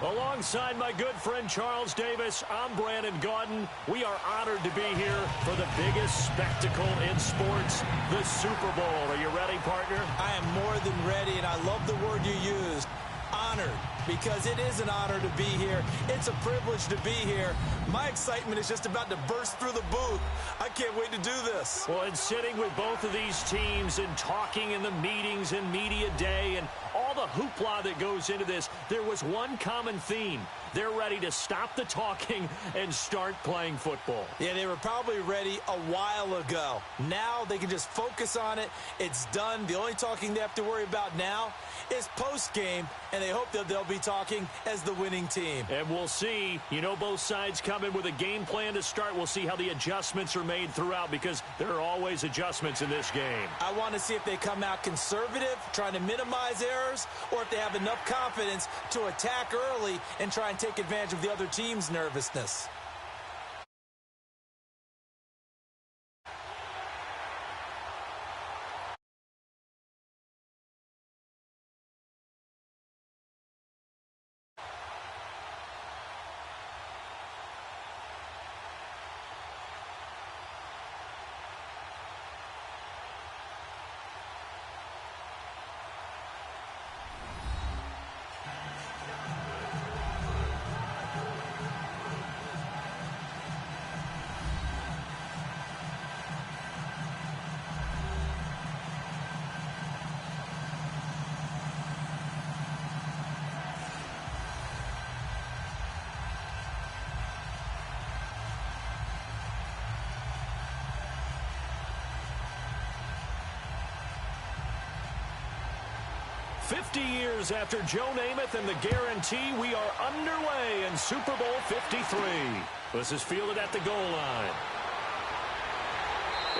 Alongside my good friend Charles Davis, I'm Brandon Gaudin. We are honored to be here for the biggest spectacle in sports, the Super Bowl. Are you ready, partner? I am more than ready, and I love the word you used, honored, because it is an honor to be here. It's a privilege to be here. My excitement is just about to burst through the booth. I can't wait to do this. Well, and sitting with both of these teams and talking in the meetings and media day and all the hoopla that goes into this, there was one common theme. They're ready to stop the talking and start playing football. Yeah, they were probably ready a while ago. Now they can just focus on it. It's done. The only talking they have to worry about now is post-game, and they hope that they'll be talking as the winning team. And we'll see. You know, both sides come in with a game plan to start. We'll see how the adjustments are made throughout, because there are always adjustments in this game. I want to see if they come out conservative, trying to minimize errors, or if they have enough confidence to attack early and try and take advantage of the other team's nervousness. "50 years after Joe Namath and the guarantee, we are underway in Super Bowl 53. This is fielded at the goal line.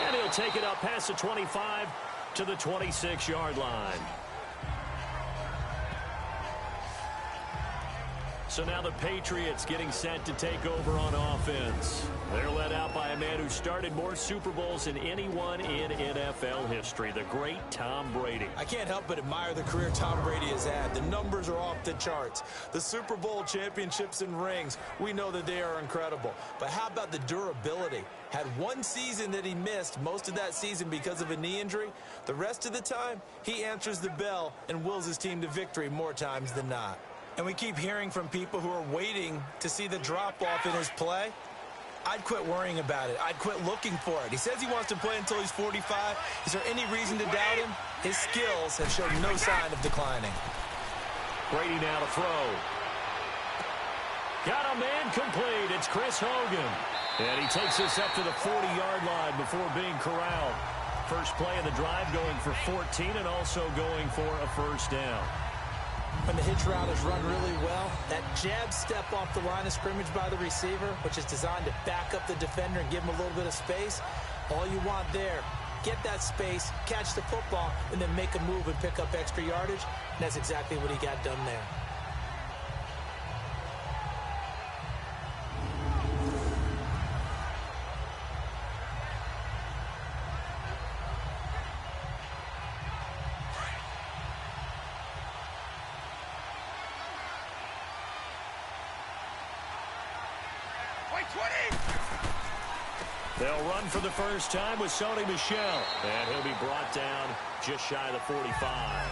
And he'll take it up past the 25 to the 26-yard line. So now the Patriots getting set to take over on offense. They're led out by a man who started more Super Bowls than anyone in NFL history, the great Tom Brady. I can't help but admire the career Tom Brady has had. The numbers are off the charts. The Super Bowl championships and rings, we know that they are incredible. But how about the durability? Had one season that he missed, most of that season because of a knee injury. The rest of the time, he answers the bell and wills his team to victory more times than not. And we keep hearing from people who are waiting to see the drop-off in his play. I'd quit worrying about it. I'd quit looking for it. He says he wants to play until he's 45. Is there any reason to doubt him? His skills have shown no sign of declining. Brady now to throw. Got a man complete. It's Chris Hogan. And he takes this up to the 40-yard line before being corralled. First play of the drive, going for 14 and also going for a first down. When the hitch route is run really well, that jab step off the line of scrimmage by the receiver, which is designed to back up the defender and give him a little bit of space, all you want there, get that space, catch the football, and then make a move and pick up extra yardage. And that's exactly what he got done there. They'll run for the first time with Sony Michel. And he'll be brought down just shy of the 45.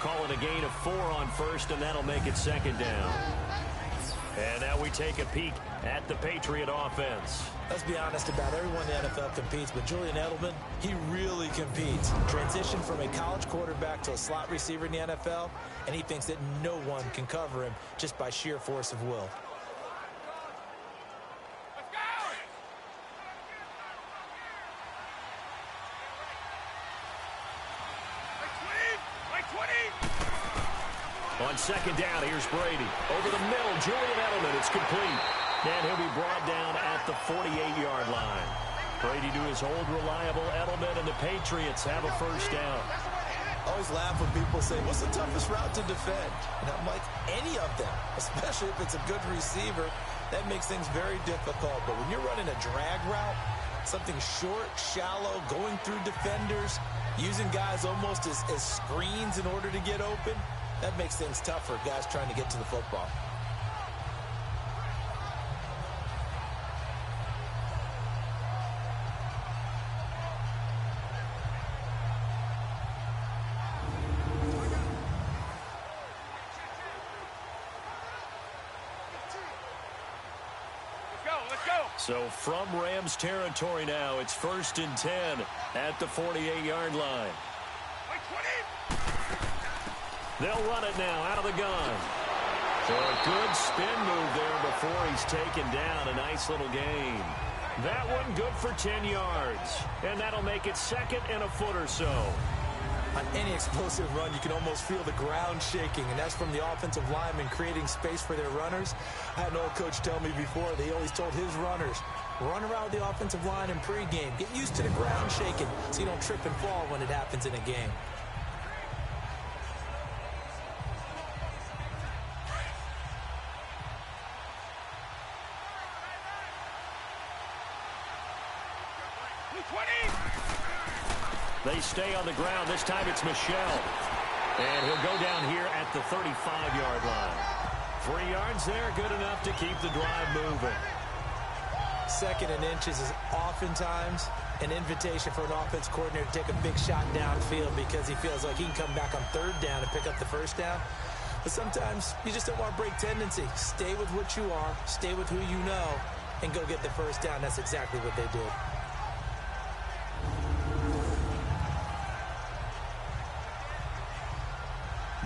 Call it a gain of 4 on first, and that'll make it second down. And now we take a peek at the Patriot offense. Let's be honest about everyone in the NFL competes, but Julian Edelman, he really competes. Transitioned from a college quarterback to a slot receiver in the NFL, and he thinks that no one can cover him just by sheer force of will. On second down, here's Brady. Over the middle, Julian Edelman. It's complete. And he'll be brought down at the 48-yard line. Brady to his old reliable Edelman, and the Patriots have a first down. I always laugh when people say, what's the toughest route to defend? And I'm like, any of them, especially if it's a good receiver. That makes things very difficult. But when you're running a drag route, something short, shallow, going through defenders, using guys almost as screens in order to get open, that makes things tough for guys trying to get to the football. So from Rams territory now, it's 1st and 10 at the 48-yard line. They'll run it now out of the gun. So a good spin move there before he's taken down. A nice little gain. That one good for 10 yards. And that'll make it 2nd and a foot or so. On any explosive run, you can almost feel the ground shaking, and that's from the offensive linemen creating space for their runners. I had an old coach tell me before, they always told his runners, run around the offensive line in pregame. Get used to the ground shaking so you don't trip and fall when it happens in a game. They stay on the ground. This time it's Michel. And he'll go down here at the 35-yard line. 3 yards there, good enough to keep the drive moving. 2nd and inches is oftentimes an invitation for an offense coordinator to take a big shot downfield because he feels like he can come back on 3rd down and pick up the 1st down. But sometimes you just don't want to break tendency. Stay with what you are, stay with who you know, and go get the 1st down. That's exactly what they did.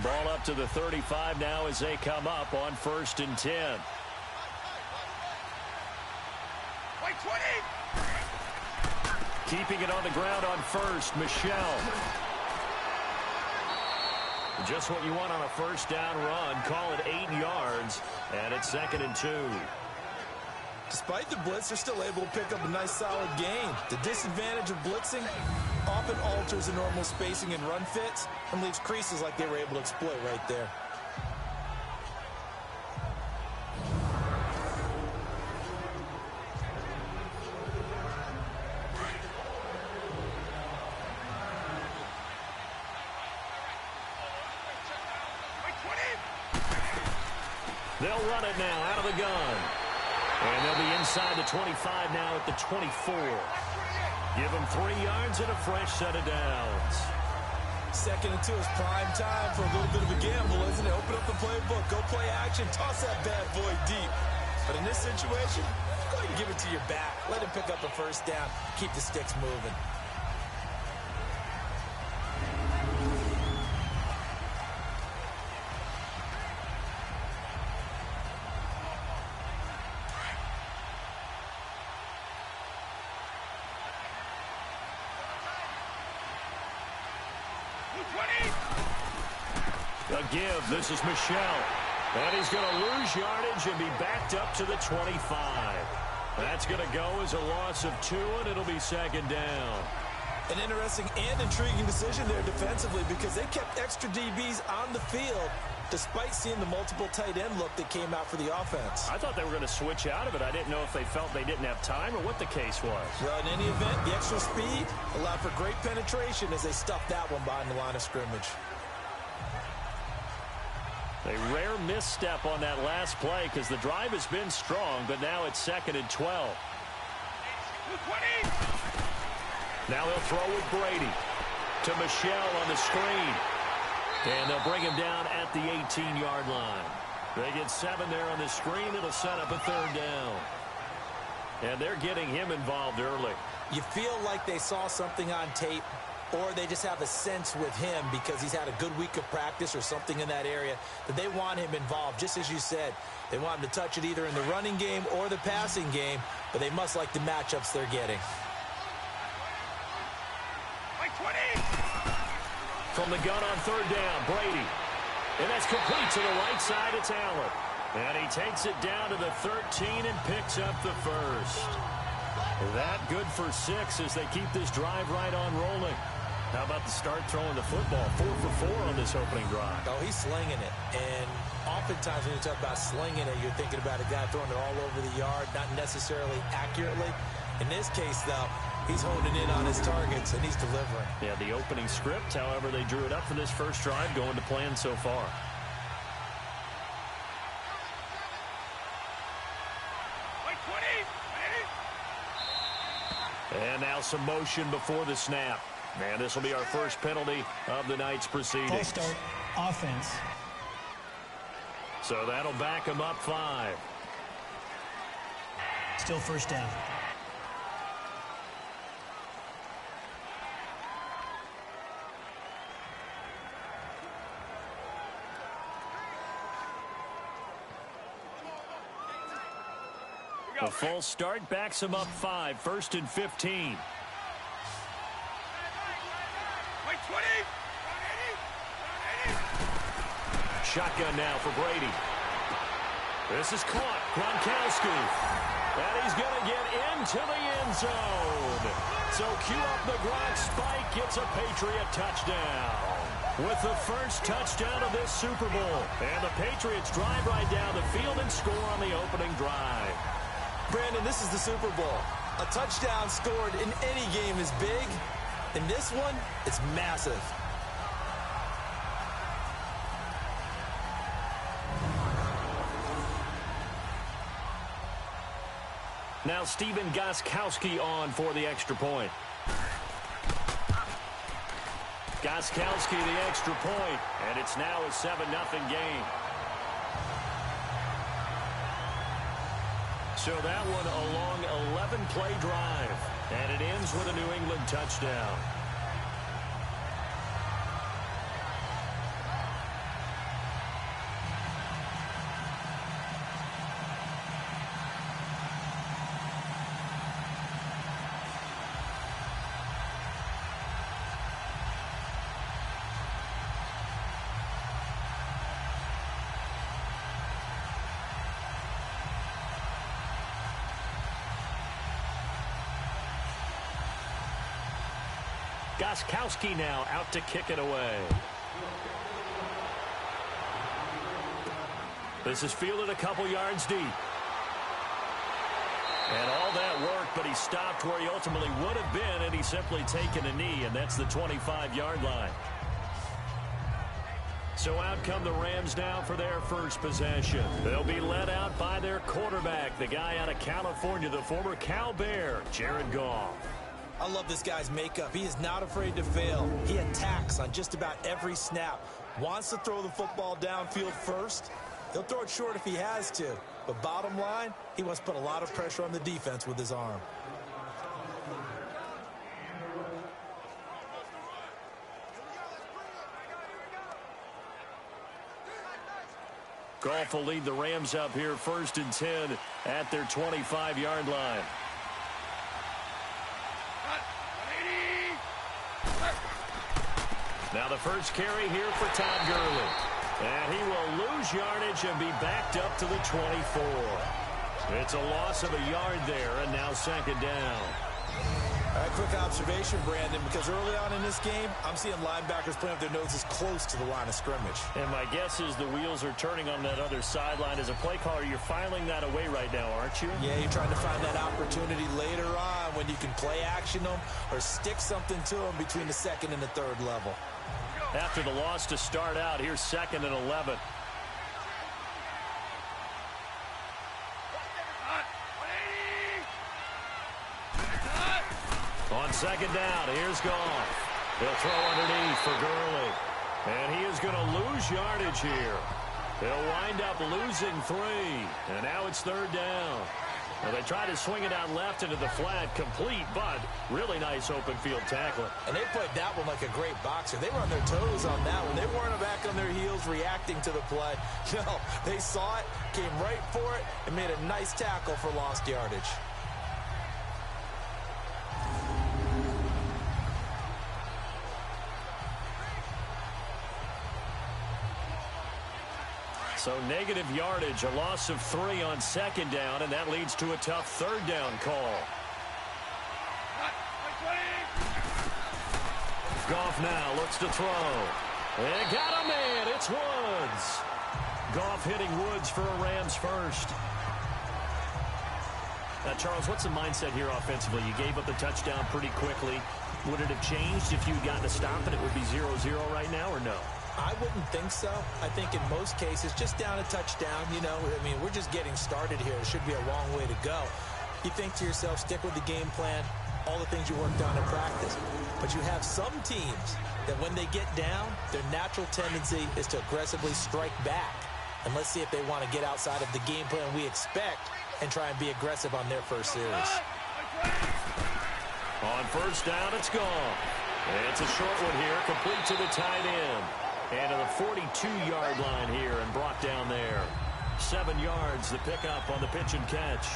Ball up to the 35 now as they come up on 1st and 10. Keeping it on the ground on 1st, Michel. Just what you want on a 1st down run. Call it 8 yards, and it's 2nd and 2. Despite the blitz, they're still able to pick up a nice solid gain. The disadvantage of blitzing often alters the normal spacing and run fits and leaves creases like they were able to exploit right there. They'll run it now out of the gun. And they'll be inside the 25 now at the 24. Give them 3 yards and a fresh set of downs. 2nd and 2 is prime time for a little bit of a gamble, isn't it? Open up the playbook, go play action, toss that bad boy deep. But in this situation, go ahead and give it to your back. Let him pick up a 1st down, keep the sticks moving. A give. This is Michel. And he's going to lose yardage and be backed up to the 25. That's going to go as a loss of 2, and it'll be 2nd down. An interesting and intriguing decision there defensively because they kept extra DBs on the field despite seeing the multiple tight end look that came out for the offense. I thought they were going to switch out of it. I didn't know if they felt they didn't have time or what the case was. Well, in any event, the extra speed allowed for great penetration as they stuffed that one behind the line of scrimmage. A rare misstep on that last play because the drive has been strong, but now it's 2nd and 12. Now they'll throw with Brady to Michel on the screen. And they'll bring him down at the 18-yard line. They get 7 there on the screen. It'll set up a 3rd down. And they're getting him involved early. You feel like they saw something on tape, or they just have a sense with him because he's had a good week of practice or something in that area that they want him involved. Just as you said, they want him to touch it either in the running game or the passing game, but they must like the matchups they're getting. From the gun on 3rd down, Brady. And that's complete to the right side. It's Allen. And he takes it down to the 13 and picks up the 1st. That good for 6 as they keep this drive right on rolling. How about the start throwing the football? 4 for 4 on this opening drive. Oh, he's slinging it. And oftentimes when you talk about slinging it, you're thinking about a guy throwing it all over the yard, not necessarily accurately. In this case, though, he's honing in on his targets, and he's delivering. Yeah, the opening script, however, they drew it up for this first drive, going to plan so far. And now some motion before the snap. And this will be our first penalty of the night's proceedings. False start, offense. So that'll back him up 5. Still first down. A full start backs him up 5, 1st and 15. Shotgun now for Brady. This is caught. Gronkowski. And he's going to get into the end zone. So cue up the Gronk spike. Gets a Patriot touchdown. With the first touchdown of this Super Bowl. And the Patriots drive right down the field and score on the opening drive. Brandon, this is the Super Bowl. A touchdown scored in any game is big. In this one, it's massive. Now Stephen Gostkowski on for the extra point. Gostkowski the extra point, and it's now a 7-0 game. So that one a long 11-play drive, and it ends with a New England touchdown. Gostkowski now out to kick it away. This is fielded a couple yards deep. And all that work, but he stopped where he ultimately would have been, and he's simply taken a knee, and that's the 25-yard line. So out come the Rams now for their first possession. They'll be led out by their quarterback, the guy out of California, the former Cal Bear, Jared Goff. I love this guy's makeup. He is not afraid to fail. He attacks on just about every snap. Wants to throw the football downfield first. He'll throw it short if he has to. But bottom line, he wants to put a lot of pressure on the defense with his arm. Goff will lead the Rams up here 1st and 10 at their 25-yard line. Now the first carry here for Todd Gurley. And he will lose yardage and be backed up to the 24. It's a loss of a yard there, and now 2nd down. All right, quick observation, Brandon, because early on in this game, I'm seeing linebackers playing with their noses close to the line of scrimmage. And my guess is the wheels are turning on that other sideline. As a play caller, you're filing that away right now, aren't you? Yeah, you're trying to find that opportunity later on when you can play action them or stick something to them between the 2nd and the 3rd level. After the loss to start out, here's 2nd and 11. On 2nd down, here's Goff. He'll throw underneath for Gurley. And he is going to lose yardage here. He'll wind up losing 3. And now it's 3rd down. Well, they try to swing it out left into the flat, complete, but really nice open field tackling. And they played that one like a great boxer. They were on their toes on that one. They weren't back on their heels reacting to the play. No, they saw it, came right for it, and made a nice tackle for lost yardage. So negative yardage, a loss of 3 on 2nd down, and that leads to a tough 3rd down call. Goff now looks to throw. And got a man. It's Woods. Goff hitting Woods for a Rams first. Now, Charles, what's the mindset here offensively? You gave up the touchdown pretty quickly. Would it have changed if you had gotten a stop and it would be 0-0 right now, or no? I wouldn't think so. I think in most cases, just down a touchdown, you know, I mean, we're just getting started here. It should be a long way to go. You think to yourself, stick with the game plan, all the things you worked on in practice. But you have some teams that when they get down, their natural tendency is to aggressively strike back. And let's see if they want to get outside of the game plan we expect and try and be aggressive on their first series. On first down, it's gone. It's a short one here, complete to the tight end. And to the 42-yard line here and brought down there. 7 yards, the pickup on the pitch and catch.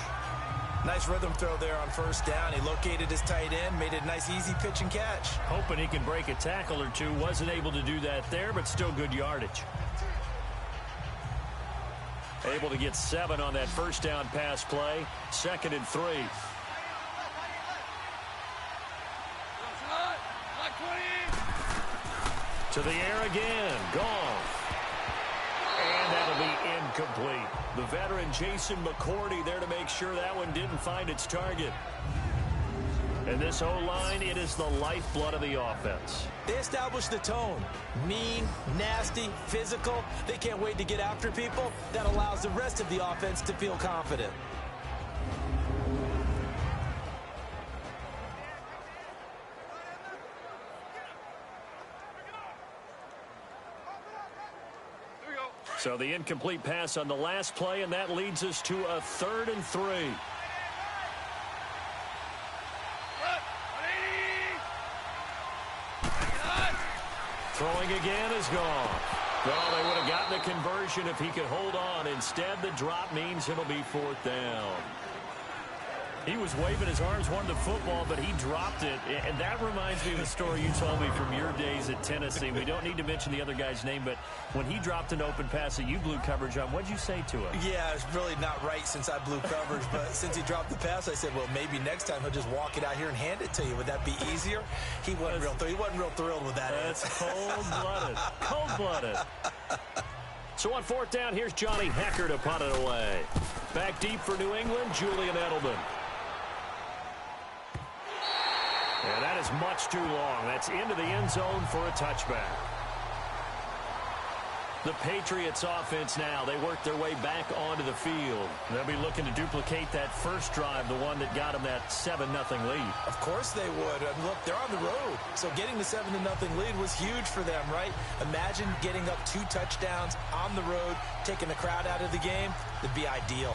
Nice rhythm throw there on first down. He located his tight end, made it a nice, easy pitch and catch. Hoping he can break a tackle or two. Wasn't able to do that there, but still good yardage. Able to get 7 on that first down pass play. 2nd and 3. To the air again. Gone. And that'll be incomplete. The veteran Jason McCourty there to make sure that one didn't find its target. And this O-line, it is the lifeblood of the offense. They established the tone. Mean, nasty, physical. They can't wait to get after people. That allows the rest of the offense to feel confident. So the incomplete pass on the last play, and that leads us to a 3rd and 3. Throwing again is gone. Well, they would have gotten the conversion if he could hold on. Instead, the drop means it'll be 4th down. He was waving his arms, wanted the football, but he dropped it. And that reminds me of a story you told me from your days at Tennessee. We don't need to mention the other guy's name, but when he dropped an open pass that you blew coverage on, what'd you say to him? Yeah, it's really not right since I blew coverage, but since he dropped the pass, I said, well, maybe next time he'll just walk it out here and hand it to you. Would that be easier? He wasn't real thrilled with that. That's cold-blooded. Cold-blooded. So on 4th down, here's Johnny Hecker to punt it away. Back deep for New England, Julian Edelman. And that is much too long. That's into the end zone for a touchback. The Patriots offense now, they work their way back onto the field. They'll be looking to duplicate that first drive, the one that got them that 7-0 lead. Of course they would. Look, they're on the road. So getting the 7-0 lead was huge for them, right? Imagine getting up 2 touchdowns on the road, taking the crowd out of the game. It'd be ideal.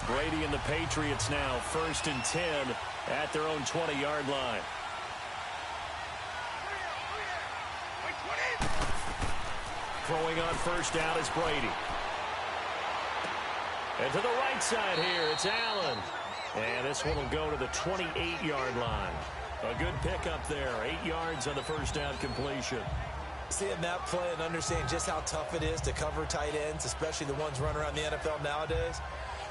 Brady and the Patriots now 1st and 10 at their own 20-yard line. Throwing on first down is Brady. And to the right side here, it's Allen. And this one will go to the 28-yard line. A good pickup there, 8 yards on the first down completion. Seeing that play and understanding just how tough it is to cover tight ends, especially the ones running around the NFL nowadays,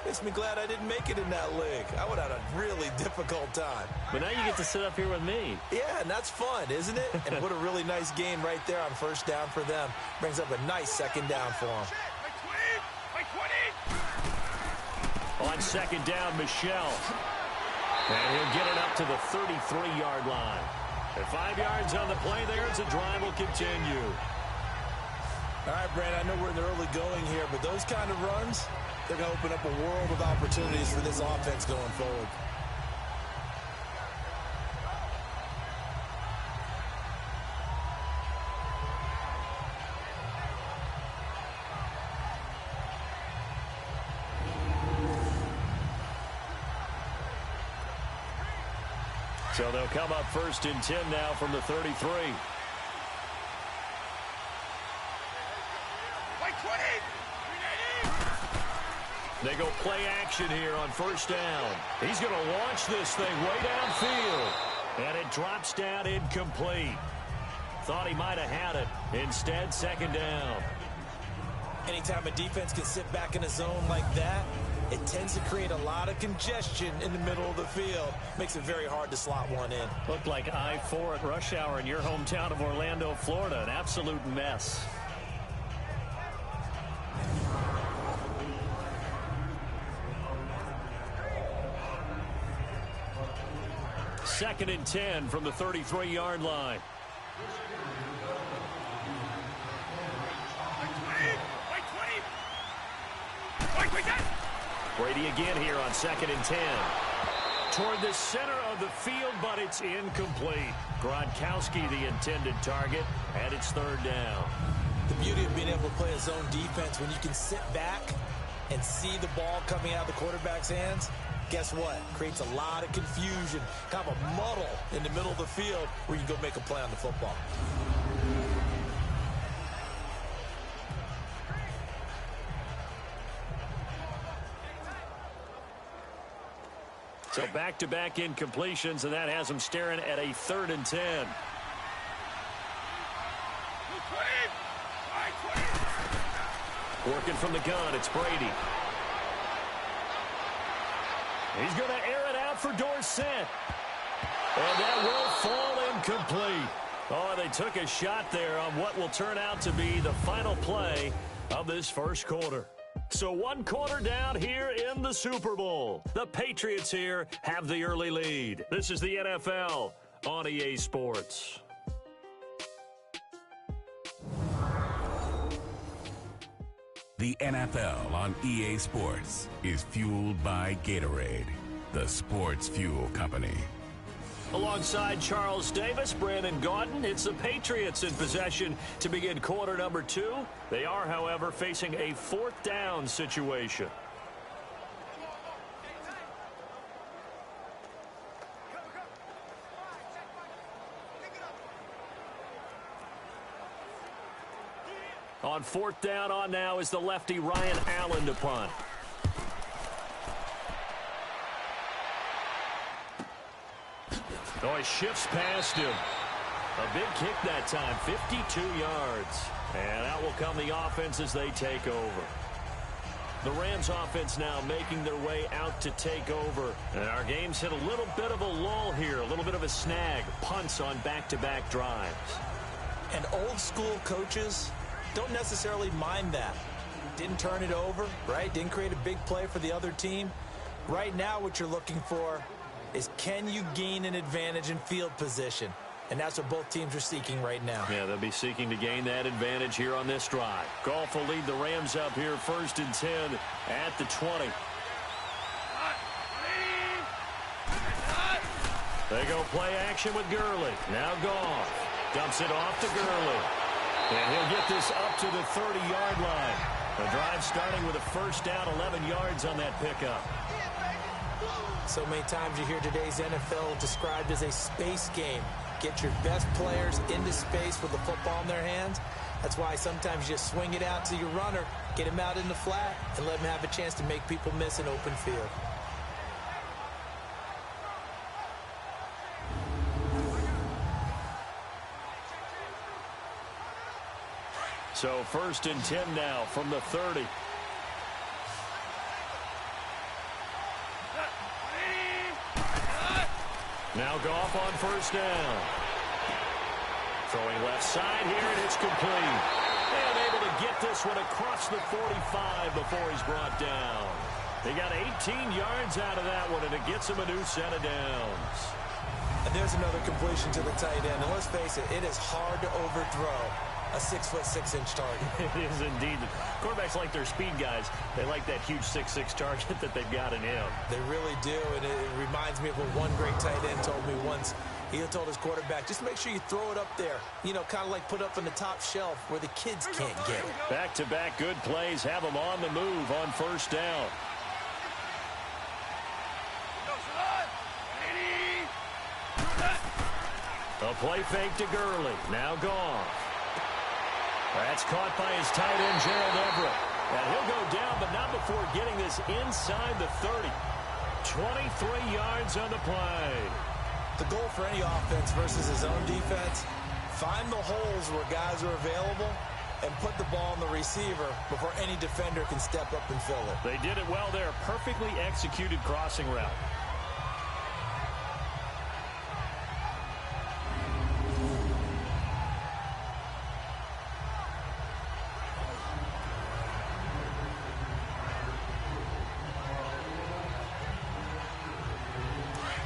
makes me glad I didn't make it in that league. I would have had a really difficult time. But now you get to sit up here with me. Yeah, and that's fun, isn't it? And what a really nice gain right there on first down for them. Brings up a nice 2nd down for them. On 2nd down, Michelle. And he'll get it up to the 33-yard line. At 5 yards on the play there, as the drive will continue. All right, Brandon, I know we're in the early going here, but those kind of runs, they're going to open up a world of opportunities for this offense going forward. So they'll come up 1st and 10 now from the 33. They go play action here on first down. He's going to launch this thing way downfield. And it drops down incomplete. Thought he might have had it. Instead, 2nd down. Anytime a defense can sit back in a zone like that, it tends to create a lot of congestion in the middle of the field. Makes it very hard to slot one in. Looked like I-4 at rush hour in your hometown of Orlando, Florida. An absolute mess. Second and 10 from the 33-yard line. Brady again here on 2nd and 10. toward the center of the field, but it's incomplete. Gronkowski, the intended target, and it's third down. The beauty of being able to play a zone defense when you can sit back and see the ball coming out of the quarterback's hands, guess what? Creates a lot of confusion, kind of a muddle in the middle of the field where you can go make a play on the football. So back-to-back incompletions, and that has them staring at a 3rd and 10. Working from the gun, it's Brady. He's going to air it out for Dorsett. And that will fall incomplete. Oh, they took a shot there on what will turn out to be the final play of this first quarter. So 1 quarter down here in the Super Bowl. The Patriots here have the early lead. This is the NFL on EA Sports. The NFL on EA Sports is fueled by Gatorade, the sports fuel company. Alongside Charles Davis, Brandon Gaudin, it's the Patriots in possession to begin quarter number 2. They are, however, facing a 4th down situation. On 4th down on now is the lefty Ryan Allen to punt. Oh, he shifts past him. A big kick that time, 52 yards. And out will come the offense as they take over. The Rams offense now making their way out to take over. And our game's hit a little bit of a lull here, a little bit of a snag. Punts on back-to-back drives. And old school coaches don't necessarily mind that. Didn't turn it over, right? Didn't create a big play for the other team. Right now what you're looking for is, can you gain an advantage in field position? And that's what both teams are seeking right now. Yeah, they'll be seeking to gain that advantage here on this drive. Goff will lead the Rams up here 1st and 10 at the 20. They go play action with Gurley. Now Goff dumps it off to Gurley. And he'll get this up to the 30-yard line. The drive starting with a 1st down, 11 yards on that pickup. So many times you hear today's NFL described as a space game. Get your best players into space with the football in their hands. That's why sometimes you just swing it out to your runner, get him out in the flat, and let him have a chance to make people miss an open field. So 1st and 10 now from the 30. Now Goff on 1st down. Throwing left side here, and it's complete. And able to get this one across the 45 before he's brought down. He got 18 yards out of that one, and it gets him a new set of downs. And there's another completion to the tight end. And let's face it, it is hard to overthrow a 6'6" target. It is indeed. Quarterbacks like their speed guys. They like that huge 6'6" target that they've got in him. They really do, and it reminds me of what one great tight end told me once. He told his quarterback, just make sure you throw it up there. You know, kind of like put up on the top shelf where the kids can't get it. Back-to-back good plays have them on the move on 1st down. A play fake to Gurley. Now Goff. That's caught by his tight end, Gerald Everett. And he'll go down, but not before getting this inside the 30. 23 yards on the play. The goal for any offense versus his own defense, find the holes where guys are available and put the ball on the receiver before any defender can step up and fill it. They did it well there. Perfectly executed crossing route.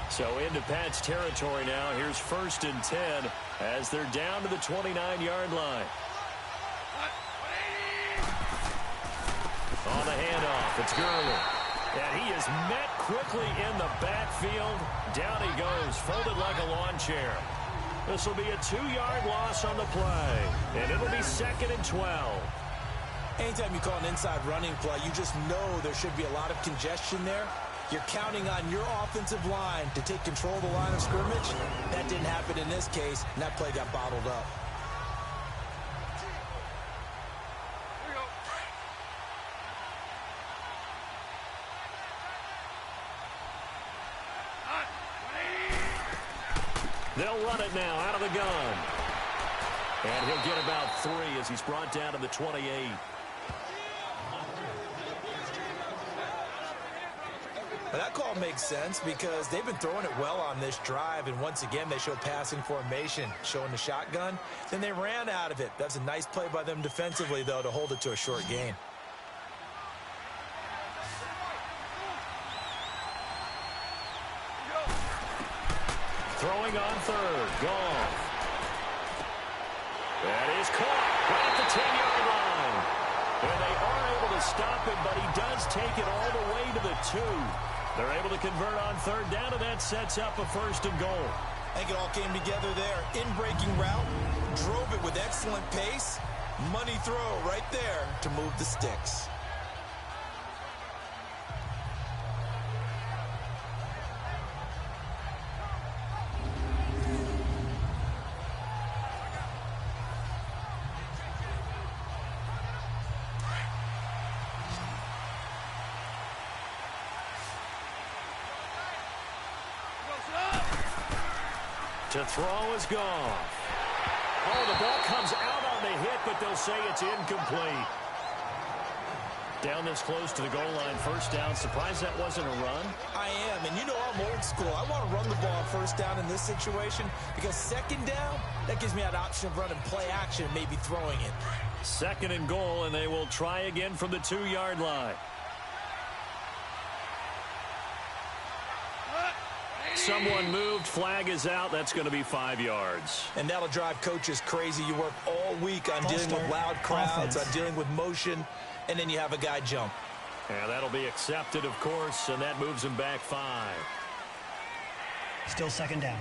So into Pat's territory now. Here's 1st and 10 as they're down to the 29-yard line. On the handoff, it's Gurley. And he is met quickly in the backfield. Down he goes, folded like a lawn chair. This will be a 2-yard loss on the play. And it'll be 2nd and 12. Anytime you call an inside running play, you just know there should be a lot of congestion there. You're counting on your offensive line to take control of the line of scrimmage. That didn't happen in this case, and that play got bottled up. They'll run it now out of the gun. And he'll get about 3 as he's brought down to the 28. Well, that call makes sense because they've been throwing it well on this drive, and once again they show passing formation, showing the shotgun. Then they ran out of it. That's a nice play by them defensively, though, to hold it to a short gain. Throwing on 3rd. Gone. That is caught right at the 10-yard line. And they are able to stop him, but he does take it all the way to the 2. They're able to convert on 3rd down, and that sets up a 1st and goal. I think it all came together there. In-breaking route, drove it with excellent pace. Money throw right there to move the sticks. To throw is gone. Oh, the ball comes out on the hit, but they'll say it's incomplete. Down this close to the goal line, 1st down. Surprised that wasn't a run? I am, and you know I'm old school. I want to run the ball 1st down in this situation because 2nd down, that gives me that option of running play action and maybe throwing it. 2nd and goal, and they will try again from the 2-yard line. Someone moved. Flag is out. That's going to be 5 yards. And that'll drive coaches crazy. You work all week on dealing with loud crowds, on dealing with motion, and then you have a guy jump. And that'll be accepted, of course, and that moves him back 5. Still 2nd down.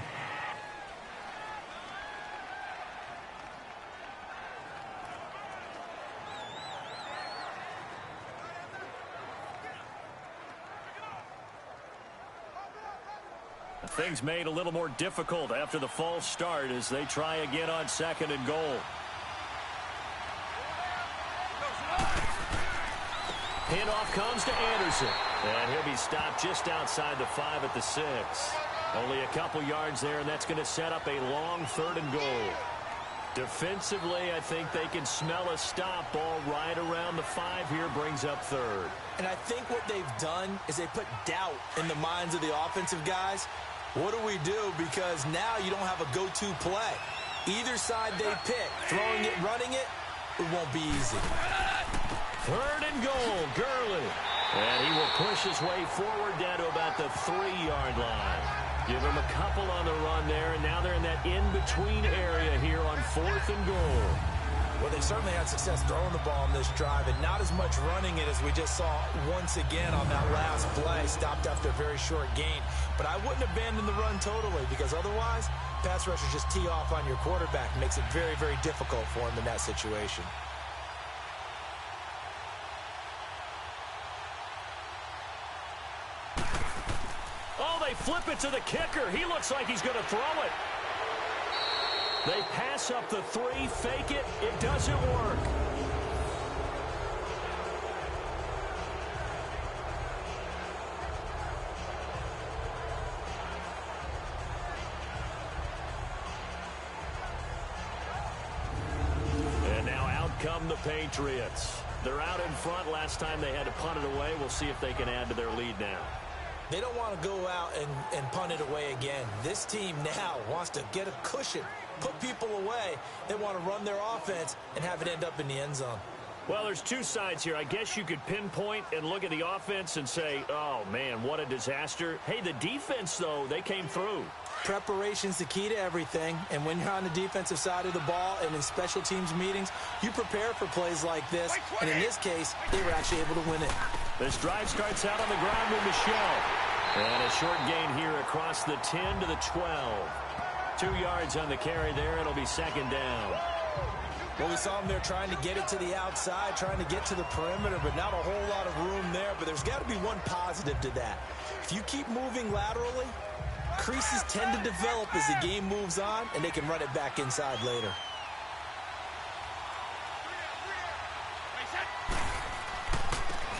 Things made a little more difficult after the false start as they try again on 2nd and goal. Handoff comes to Anderson. And he'll be stopped just outside the 5 at the 6. Only a couple yards there, and that's going to set up a long 3rd and goal. Defensively, I think they can smell a stop. Ball right around the 5 here, brings up 3rd. And I think what they've done is they put doubt in the minds of the offensive guys. What do we do? Because now you don't have a go-to play. Either side they pick, throwing it, running it, it won't be easy. 3rd and goal, Gurley. And he will push his way forward down to about the 3-yard line. Give him a couple on the run there, and now they're in that in-between area here on 4th and goal. Well, they certainly had success throwing the ball on this drive, and not as much running it as we just saw once again on that last play. Stopped after a very short gain. But I wouldn't abandon the run totally, because otherwise, pass rushers just tee off on your quarterback. Makes it very, very difficult for him in that situation. Oh, they flip it to the kicker. He looks like he's going to throw it. They pass up the 3, fake it. It doesn't work. And now out come the Patriots. They're out in front. Last time they had to punt it away. We'll see if they can add to their lead now. They don't want to go out and punt it away again. This team now wants to get a cushion, put people away. They want to run their offense and have it end up in the end zone. Well, there's two sides here. I guess you could pinpoint and look at the offense and say, oh, man, what a disaster. Hey, the defense, though, they came through. Preparation's the key to everything, and when you're on the defensive side of the ball and in special teams meetings, you prepare for plays like this, and in this case, they were actually able to win it. This drive starts out on the ground with Michelle. And a short gain here across the 10 to the 12. 2 yards on the carry there. It'll be second down. Well, we saw him there trying to get it to the outside, trying to get to the perimeter, but not a whole lot of room there. But there's got to be one positive to that. If you keep moving laterally, creases tend to develop as the game moves on, and they can run it back inside later.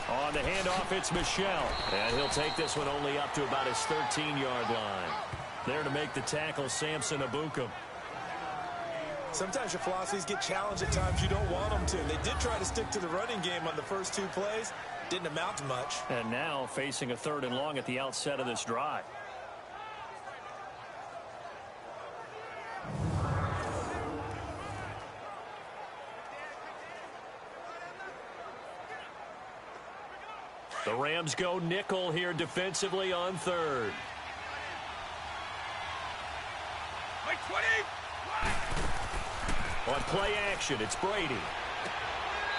On the handoff, it's Michelle. And he'll take this one only up to about his 13-yard line. There to make the tackle, Samson Abukum. Sometimes your philosophies get challenged at times you don't want them to. They did try to stick to the running game on the first 2 plays. Didn't amount to much. And now facing a 3rd and long at the outset of this drive. The Rams go nickel here defensively on 3rd. On play action, it's Brady.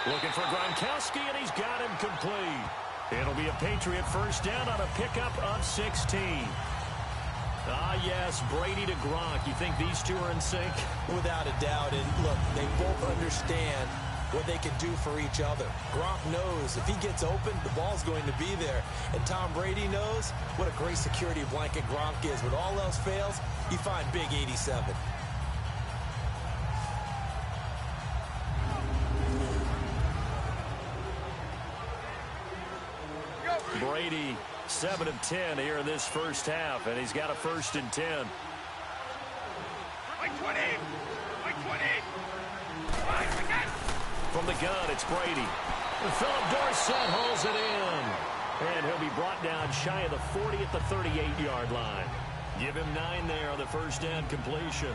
Looking for Gronkowski, and he's got him complete. It'll be a Patriot first down on a pickup of 16. Ah, yes, Brady to Gronk. You think these two are in sync? Without a doubt. And look, they both understand what they can do for each other. Gronk knows if he gets open, the ball's going to be there. And Tom Brady knows what a great security blanket Gronk is. When all else fails, you find Big 87. Brady, 7 of 10 here in this first half, and he's got a 1st and 10. From the gun, it's Brady. And Philip Dorsett holds it in. And he'll be brought down shy of the 40 at the 38-yard line. Give him 9 there on the first down completion.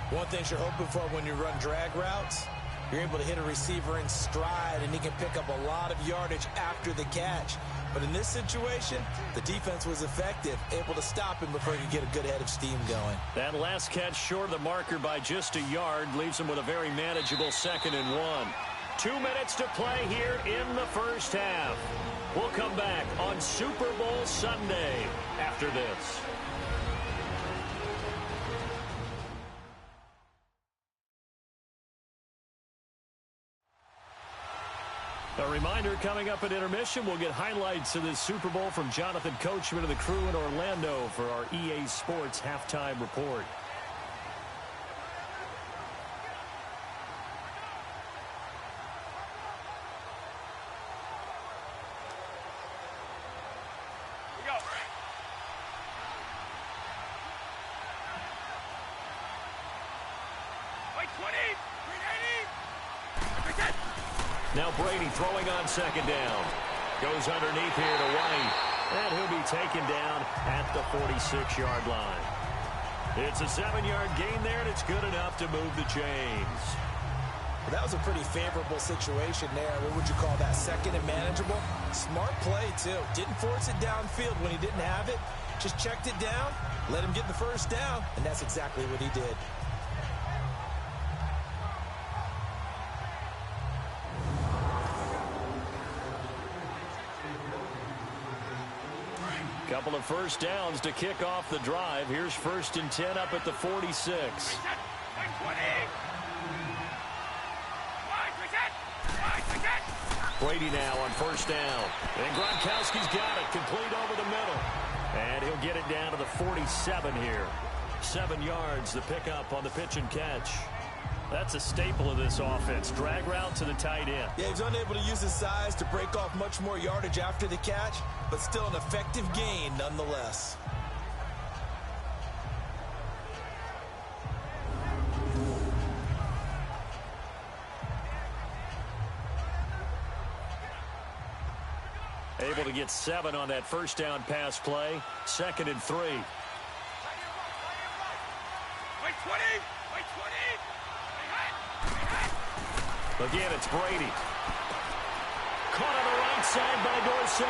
One thing you're hoping for when you run drag routes, you're able to hit a receiver in stride, and he can pick up a lot of yardage after the catch. But in this situation, the defense was effective, able to stop him before he could get a good head of steam going. That last catch short of the marker by just a yard leaves him with a very manageable 2nd and 1. 2 minutes to play here in the first half. We'll come back on Super Bowl Sunday after this. A reminder, coming up at intermission, we'll get highlights of this Super Bowl from Jonathan Coachman and the crew in Orlando for our EA Sports halftime report. Now Brady throwing on 2nd down. Goes underneath here to White. And he'll be taken down at the 46-yard line. It's a 7-yard gain there, and it's good enough to move the chains. Well, that was a pretty favorable situation there. What would you call that? 2nd and manageable? Smart play, too. Didn't force it downfield when he didn't have it. Just checked it down, let him get the first down, and that's exactly what he did. Couple of first downs to kick off the drive. Here's 1st and 10 up at the 46. Brady now on 1st down. And Gronkowski's got it, complete over the middle. And he'll get it down to the 47 here. 7 yards, the pickup on the pitch and catch. That's a staple of this offense. Drag route to the tight end. Yeah, he's unable to use his size to break off much more yardage after the catch, but still an effective gain nonetheless. Able to get 7 on that first down pass play. 2nd and 3. Again, it's Brady. Caught on the right side by Dorsett.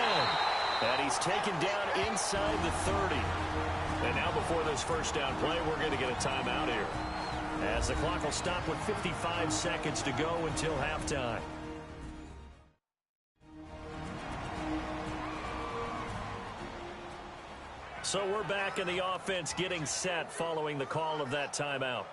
And he's taken down inside the 30. And now before this first down play, we're going to get a timeout here, as the clock will stop with 55 seconds to go until halftime. So we're back in the offense getting set following the call of that timeout.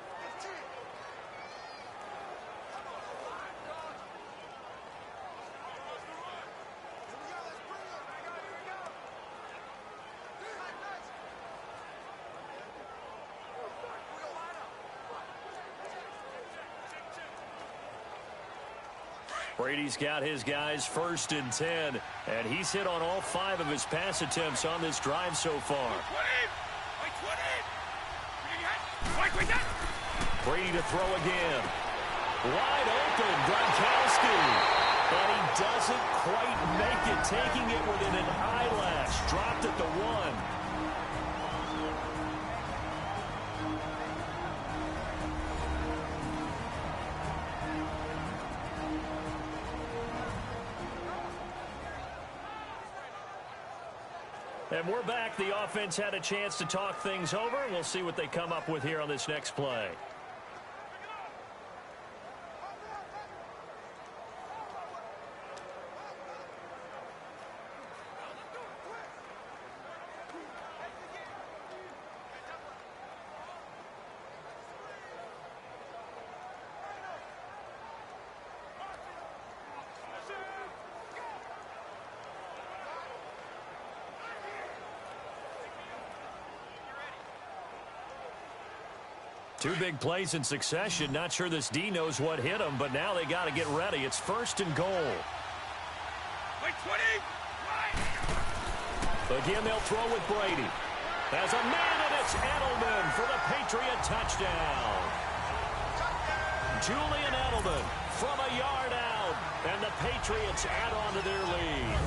Brady's got his guys 1st and 10, and he's hit on all 5 of his pass attempts on this drive so far. Brady to throw again. Wide open, Gronkowski. And he doesn't quite make it, taking it within an eyelash. Dropped at the 1. And we're back. The offense had a chance to talk things over. We'll see what they come up with here on this next play. Two big plays in succession. Not sure this D knows what hit him, but now they got to get ready. It's 1st and goal. Again, they'll throw with Brady. As a man, and it's Edelman for the Patriot touchdown. Julian Edelman from a yard out, and the Patriots add on to their lead.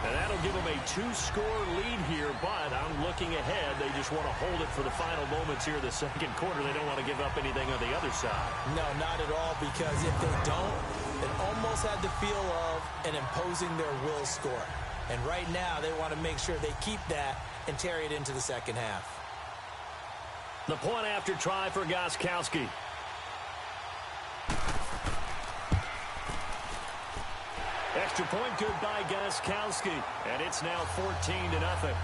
And that'll give them a 2-score lead here, but I'm looking ahead. They just want to hold it for the final moments here in the 2nd quarter. They don't want to give up anything on the other side. No, not at all, because if they don't, it almost had the feel of an imposing their will score. And right now, they want to make sure they keep that and carry it into the 2nd half. The point after try for Gronkowski. Extra point good by Gronkowski, and it's now 14-0.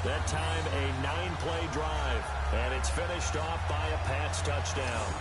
That time a 9-play drive, and it's finished off by a Pats touchdown.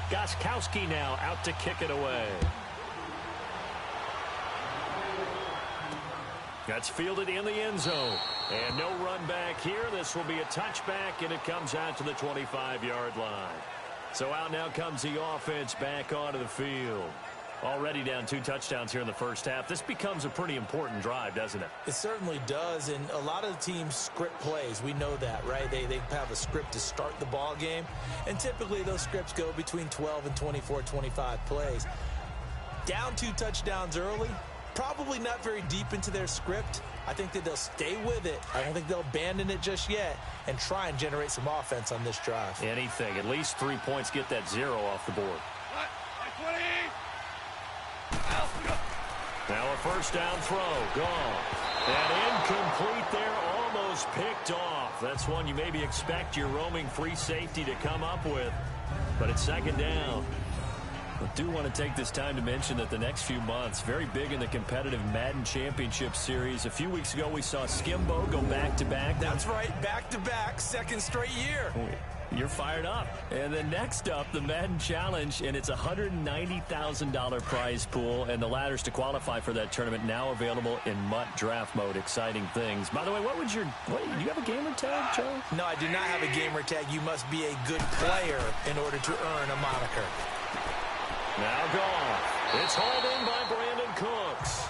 Gronkowski now out to kick it away. That's fielded in the end zone. And no run back here. This will be a touchback, and it comes out to the 25-yard line. So out now comes the offense back onto the field. Already down 2 touchdowns here in the first half. This becomes a pretty important drive, doesn't it? It certainly does, and a lot of the teams script plays. We know that, right? They have a script to start the ball game, and typically those scripts go between 12 and 24, 25 plays. Down 2 touchdowns early, probably not very deep into their script. I think that they'll stay with it. I don't think they'll abandon it just yet and try and generate some offense on this drive. Anything. At least 3 points, get that 0 off the board. Now a first down throw, gone. And incomplete there, almost picked off. That's one you maybe expect your roaming free safety to come up with. But it's 2nd down. I do want to take this time to mention that the next few months, very big in the competitive Madden Championship Series. A few weeks ago, we saw Skimbo go back-to-back. That's right, back-to-back, 2nd straight year. You're fired up. And then next up, the Madden Challenge, and it's a $190,000 prize pool, and the ladders to qualify for that tournament now available in MUT draft mode. Exciting things. By the way, do you have a gamer tag, Joe? No, I do not have a gamer tag. You must be a good player in order to earn a moniker. Now gone. It's hauled in by Brandon Cooks.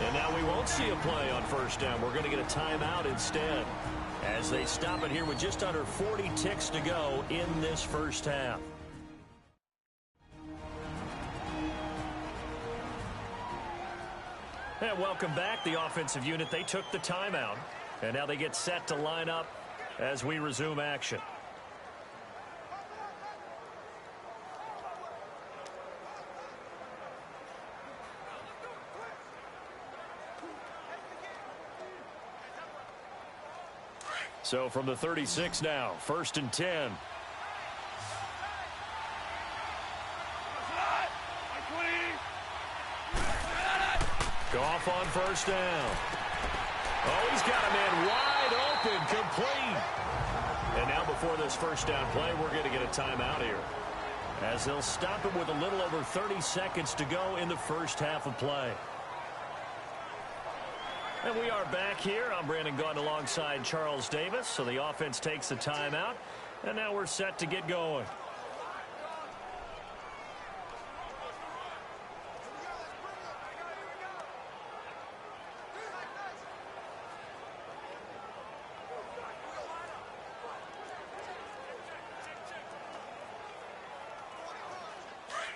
And now we won't see a play on first down. We're going to get a timeout instead, as they stop it here with just under 40 ticks to go in this first half. And welcome back. The offensive unit, they took the timeout. And now they get set to line up as we resume action. So from the 36 now, 1st and 10. Goff on 1st down. Oh, he's got a man wide open, complete. And now before this 1st down play, we're going to get a timeout here, as they'll stop it with a little over 30 seconds to go in the first half of play. And we are back here. I'm Brandon Gaudin alongside Charles Davis. So the offense takes the timeout, and now we're set to get going.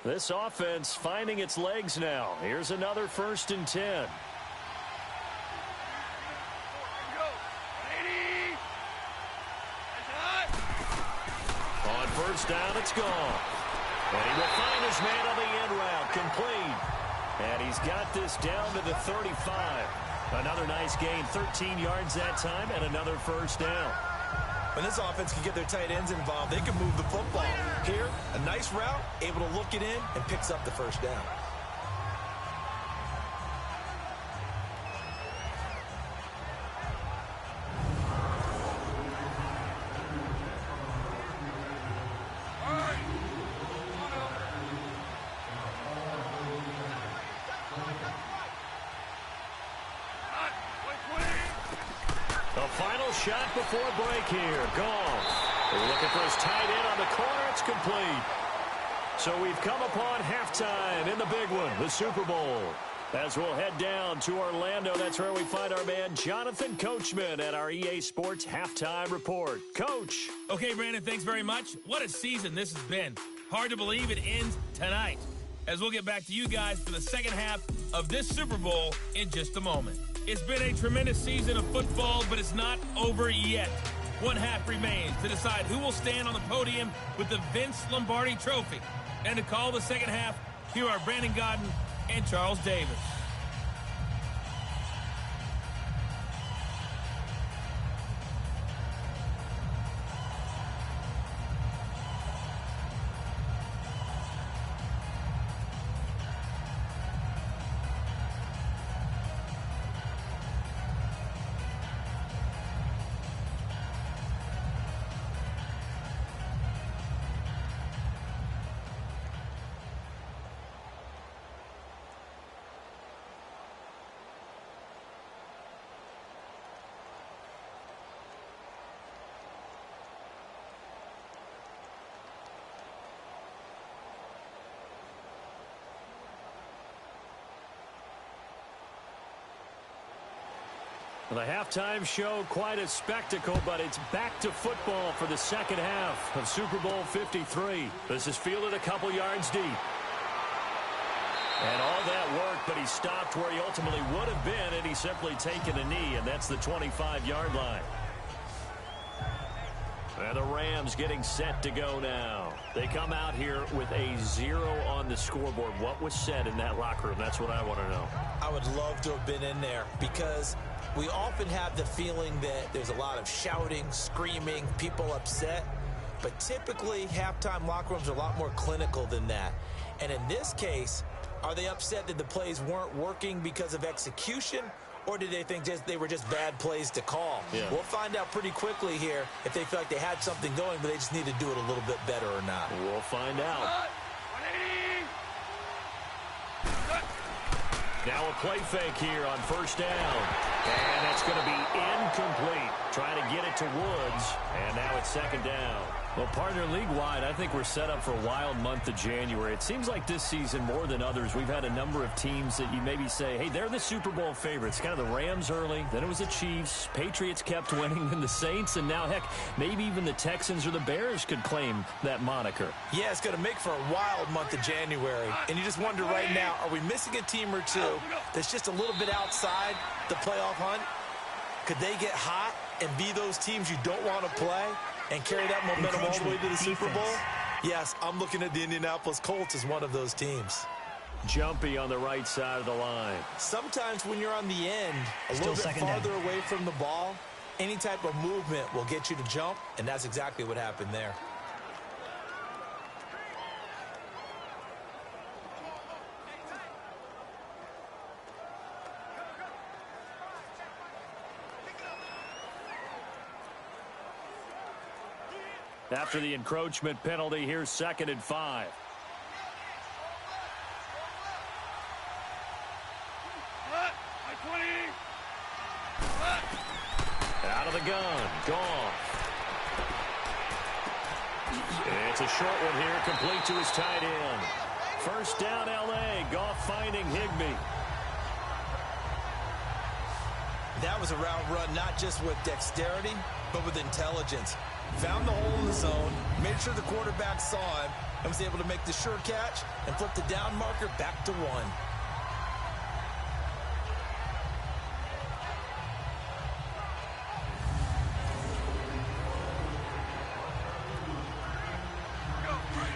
This offense finding its legs now. Here's another 1st and 10. On 1st down, it's gone. And he will find his man on the end route, complete. And he's got this down to the 35. Another nice gain, 13 yards that time, and another 1st down. When this offense can get their tight ends involved, they can move the football. Here, a nice route, able to look it in, and picks up the 1st down. Shot before break here. Goff looking for his tight end on the corner. It's complete. So we've come upon halftime in the big one, the Super Bowl. As we'll head down to Orlando, that's where we find our man Jonathan Coachman at our EA Sports Halftime Report. Coach. Okay, Brandon, thanks very much. What a season this has been. Hard to believe it ends tonight, as we'll get back to you guys for the second half of this Super Bowl in just a moment. It's been a tremendous season of football, but it's not over yet. One half remains to decide who will stand on the podium with the Vince Lombardi Trophy. And to call the second half, here are Brandon Gaudin and Charles Davis. The halftime show, quite a spectacle, but it's back to football for the second half of Super Bowl 53. This is fielded a couple yards deep. And all that work, but he stopped where he ultimately would have been, and he's simply taken a knee, and that's the 25-yard line. And the Rams getting set to go now. They come out here with a 0 on the scoreboard. What was said in that locker room? That's what I want to know. I would love to have been in there, because we often have the feeling that there's a lot of shouting, screaming, people upset. But typically, halftime locker rooms are a lot more clinical than that. And in this case, are they upset that the plays weren't working because of execution? Or did they think they were just bad plays to call? Yeah. We'll find out pretty quickly here if they feel like they had something going, but they just need to do it a little bit better or not. We'll find out. Now a play fake here on 1st down. And that's going to be incomplete. Trying to get it to Woods. And now it's 2nd down. Well, partner, league-wide, I think we're set up for a wild month of January. It seems like this season, more than others, we've had a number of teams that you maybe say, hey, they're the Super Bowl favorites. Kind of the Rams early, then it was the Chiefs. Patriots kept winning, then the Saints, and now, heck, maybe even the Texans or the Bears could claim that moniker. Yeah, it's going to make for a wild month of January. And you just wonder right now, are we missing a team or two that's just a little bit outside the playoff hunt? Could they get hot and be those teams you don't want to play and carry that momentum all the way to the Super Bowl? Yes, I'm looking at the Indianapolis Colts as one of those teams. Jumpy on the right side of the line. Sometimes when you're on the end, a little bit farther away from the ball, any type of movement will get you to jump, and that's exactly what happened there. After the encroachment penalty, here's 2nd and 5. Out of the gun. Gone. It's a short one here, complete to his tight end. First down, L.A. Goff finding Higbee. That was a route run not just with dexterity, but with intelligence. Found the hole in the zone, made sure the quarterback saw him, and was able to make the sure catch and flip the down marker back to 1.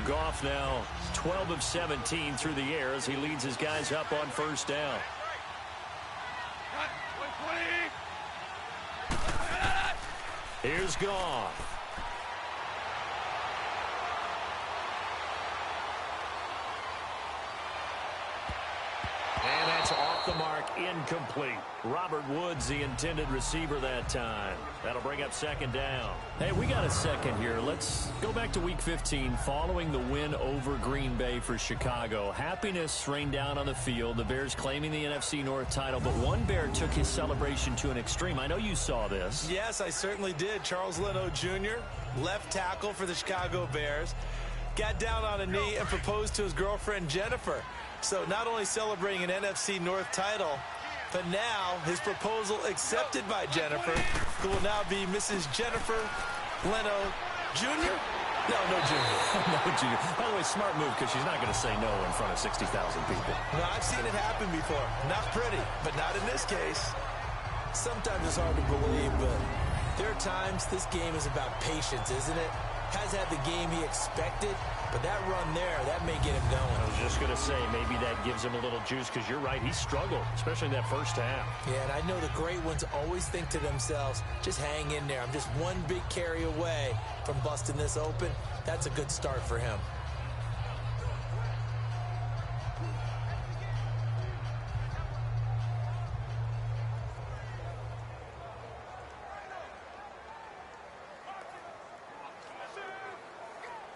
Goff now 12 of 17 through the air as he leads his guys up on first down. Here's Goff. And that's off the mark, incomplete. Robert Woods, the intended receiver that time. That'll bring up 2nd down. Hey, we got a second here. Let's go back to Week 15 following the win over Green Bay for Chicago. Happiness rained down on the field. The Bears claiming the NFC North title, but one Bear took his celebration to an extreme. I know you saw this. Yes, I certainly did. Charles Leno Jr., left tackle for the Chicago Bears, got down on a knee and proposed to his girlfriend Jennifer. So not only celebrating an NFC North title, but now his proposal accepted by Jennifer, who will now be Mrs. Jennifer Leno Jr.? No Jr. No Jr. By the way, smart move because she's not going to say no in front of 60,000 people. No, I've seen it happen before. Not pretty, but not in this case. Sometimes it's hard to believe, but there are times this game is about patience, isn't it? Has had the game he expected, but that run there, that may get him going. I was just going to say, maybe that gives him a little juice because you're right, he struggled, especially in that first half. Yeah, and I know the great ones always think to themselves, just hang in there. I'm just one big carry away from busting this open. That's a good start for him.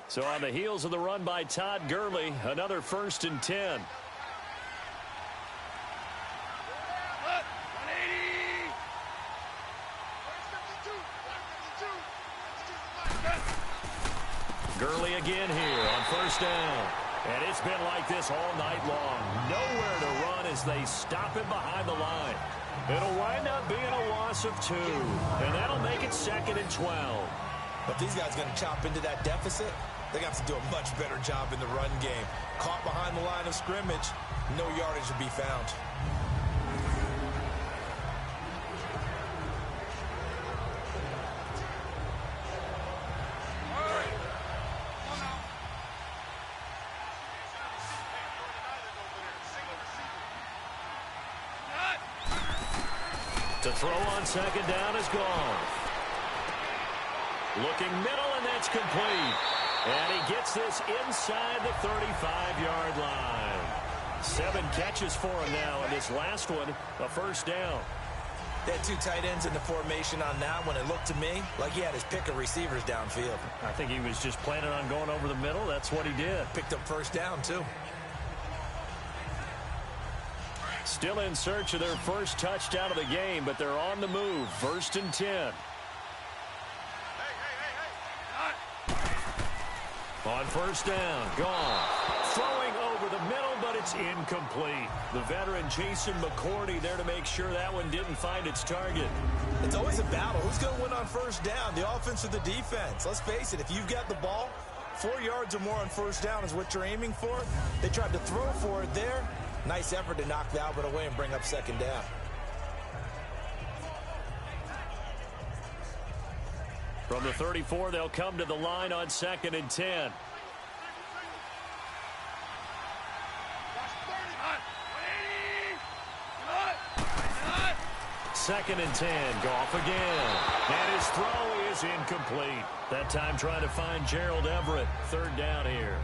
So on the heels of the run by Todd Gurley, another 1st and 10. Gurley again here on first down. And it's been like this all night long. Nowhere to run as they stop him behind the line. It'll wind up being a loss of 2. And that'll make it 2nd and 12. But these guys going to chop into that deficit? They got to do a much better job in the run game. Caught behind the line of scrimmage, no yardage to be found. To throw on 2nd down is gone. Looking middle, and that's complete. And he gets this inside the 35-yard line. 7 catches for him now, and this last one, a first down. They had 2 tight ends in the formation on that one. It looked to me like he had his pick of receivers downfield. I think he was just planning on going over the middle. That's what he did. Picked up first down, too. Still in search of their first touchdown of the game, but they're on the move. 1st and 10. On first down, Goff throwing over the middle, but it's incomplete. The veteran Jason McCourty there to make sure that one didn't find its target. It's always a battle. Who's going to win on first down, the offense or the defense? Let's face it, if you've got the ball, 4 yards or more on first down is what you're aiming for. They tried to throw for it there. Nice effort to knock the Albert away and bring up second down. From the 34, they'll come to the line on 2nd and 10. Second and 10, Goff again. And his throw is incomplete. That time trying to find Gerald Everett. 3rd down here.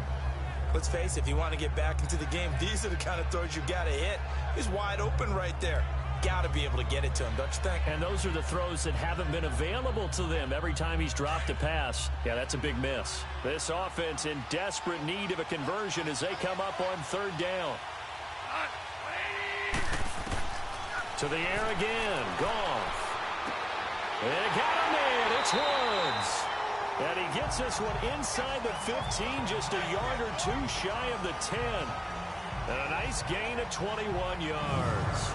Let's face it, if you want to get back into the game, these are the kind of throws you got to hit. He's wide open right there. Got to be able to get it to him, don't you think? And those are the throws that haven't been available to them every time he's dropped a pass. Yeah, that's a big miss. This offense in desperate need of a conversion as they come up on 3rd down. To the air again. Goff. They got him in. It's Woods. And he gets this one inside the 15, just a yard or two shy of the 10. And a nice gain of 21 yards.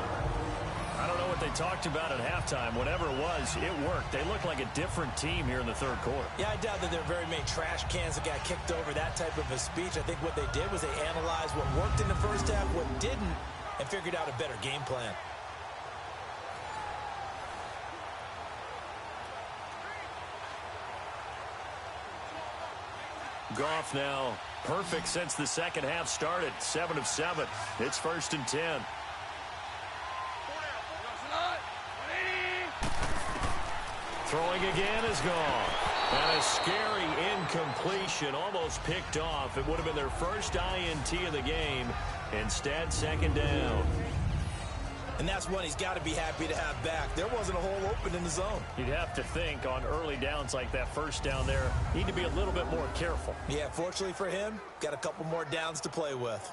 I don't know what they talked about at halftime. Whatever it was, it worked. They look like a different team here in the 3rd quarter. Yeah, I doubt that there are very many trash cans that got kicked over, that type of a speech. I think what they did was they analyzed what worked in the first half, what didn't, and figured out a better game plan. Goff now perfect since the second half started. 7 of 7. It's 1st and 10. Throwing again is Goff. And a scary incompletion, almost picked off. It would have been their first INT of the game. Instead, 2nd down. And that's one he's got to be happy to have back. There wasn't a hole open in the zone. You'd have to think on early downs like that first down there, need to be a little bit more careful. Yeah, fortunately for him, got a couple more downs to play with.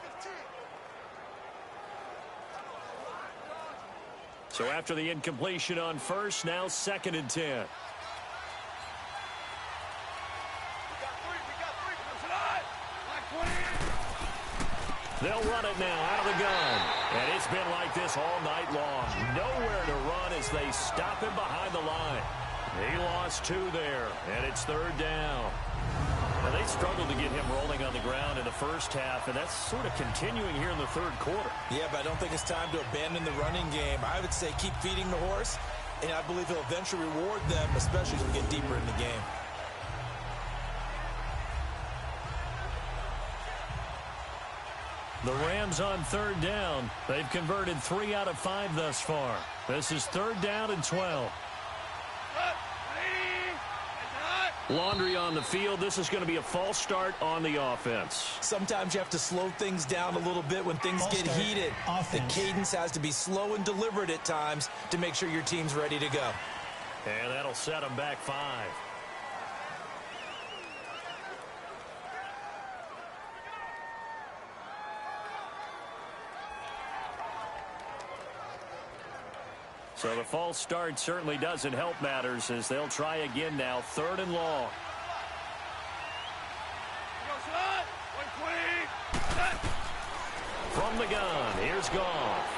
So after the incompletion on first, now 2nd and 10. They'll run it now out of the gun. And it's been like this all night long. Nowhere to run as they stop him behind the line. He lost 2 there, and it's 3rd down. Now, they struggled to get him rolling on the ground in the first half, and that's sort of continuing here in the 3rd quarter. Yeah, but I don't think it's time to abandon the running game. I would say keep feeding the horse, and I believe he'll eventually reward them, especially as we get deeper in the game. The Rams on 3rd down. They've converted 3 out of 5 thus far. This is 3rd down and 12. Laundry on the field. This is going to be a false start on the offense. Sometimes you have to slow things down a little bit when things get heated. The cadence has to be slow and deliberate at times to make sure your team's ready to go. And that'll set them back 5. So the false start certainly doesn't help matters as they'll try again now. 3rd and long. From the gun, here's Goff.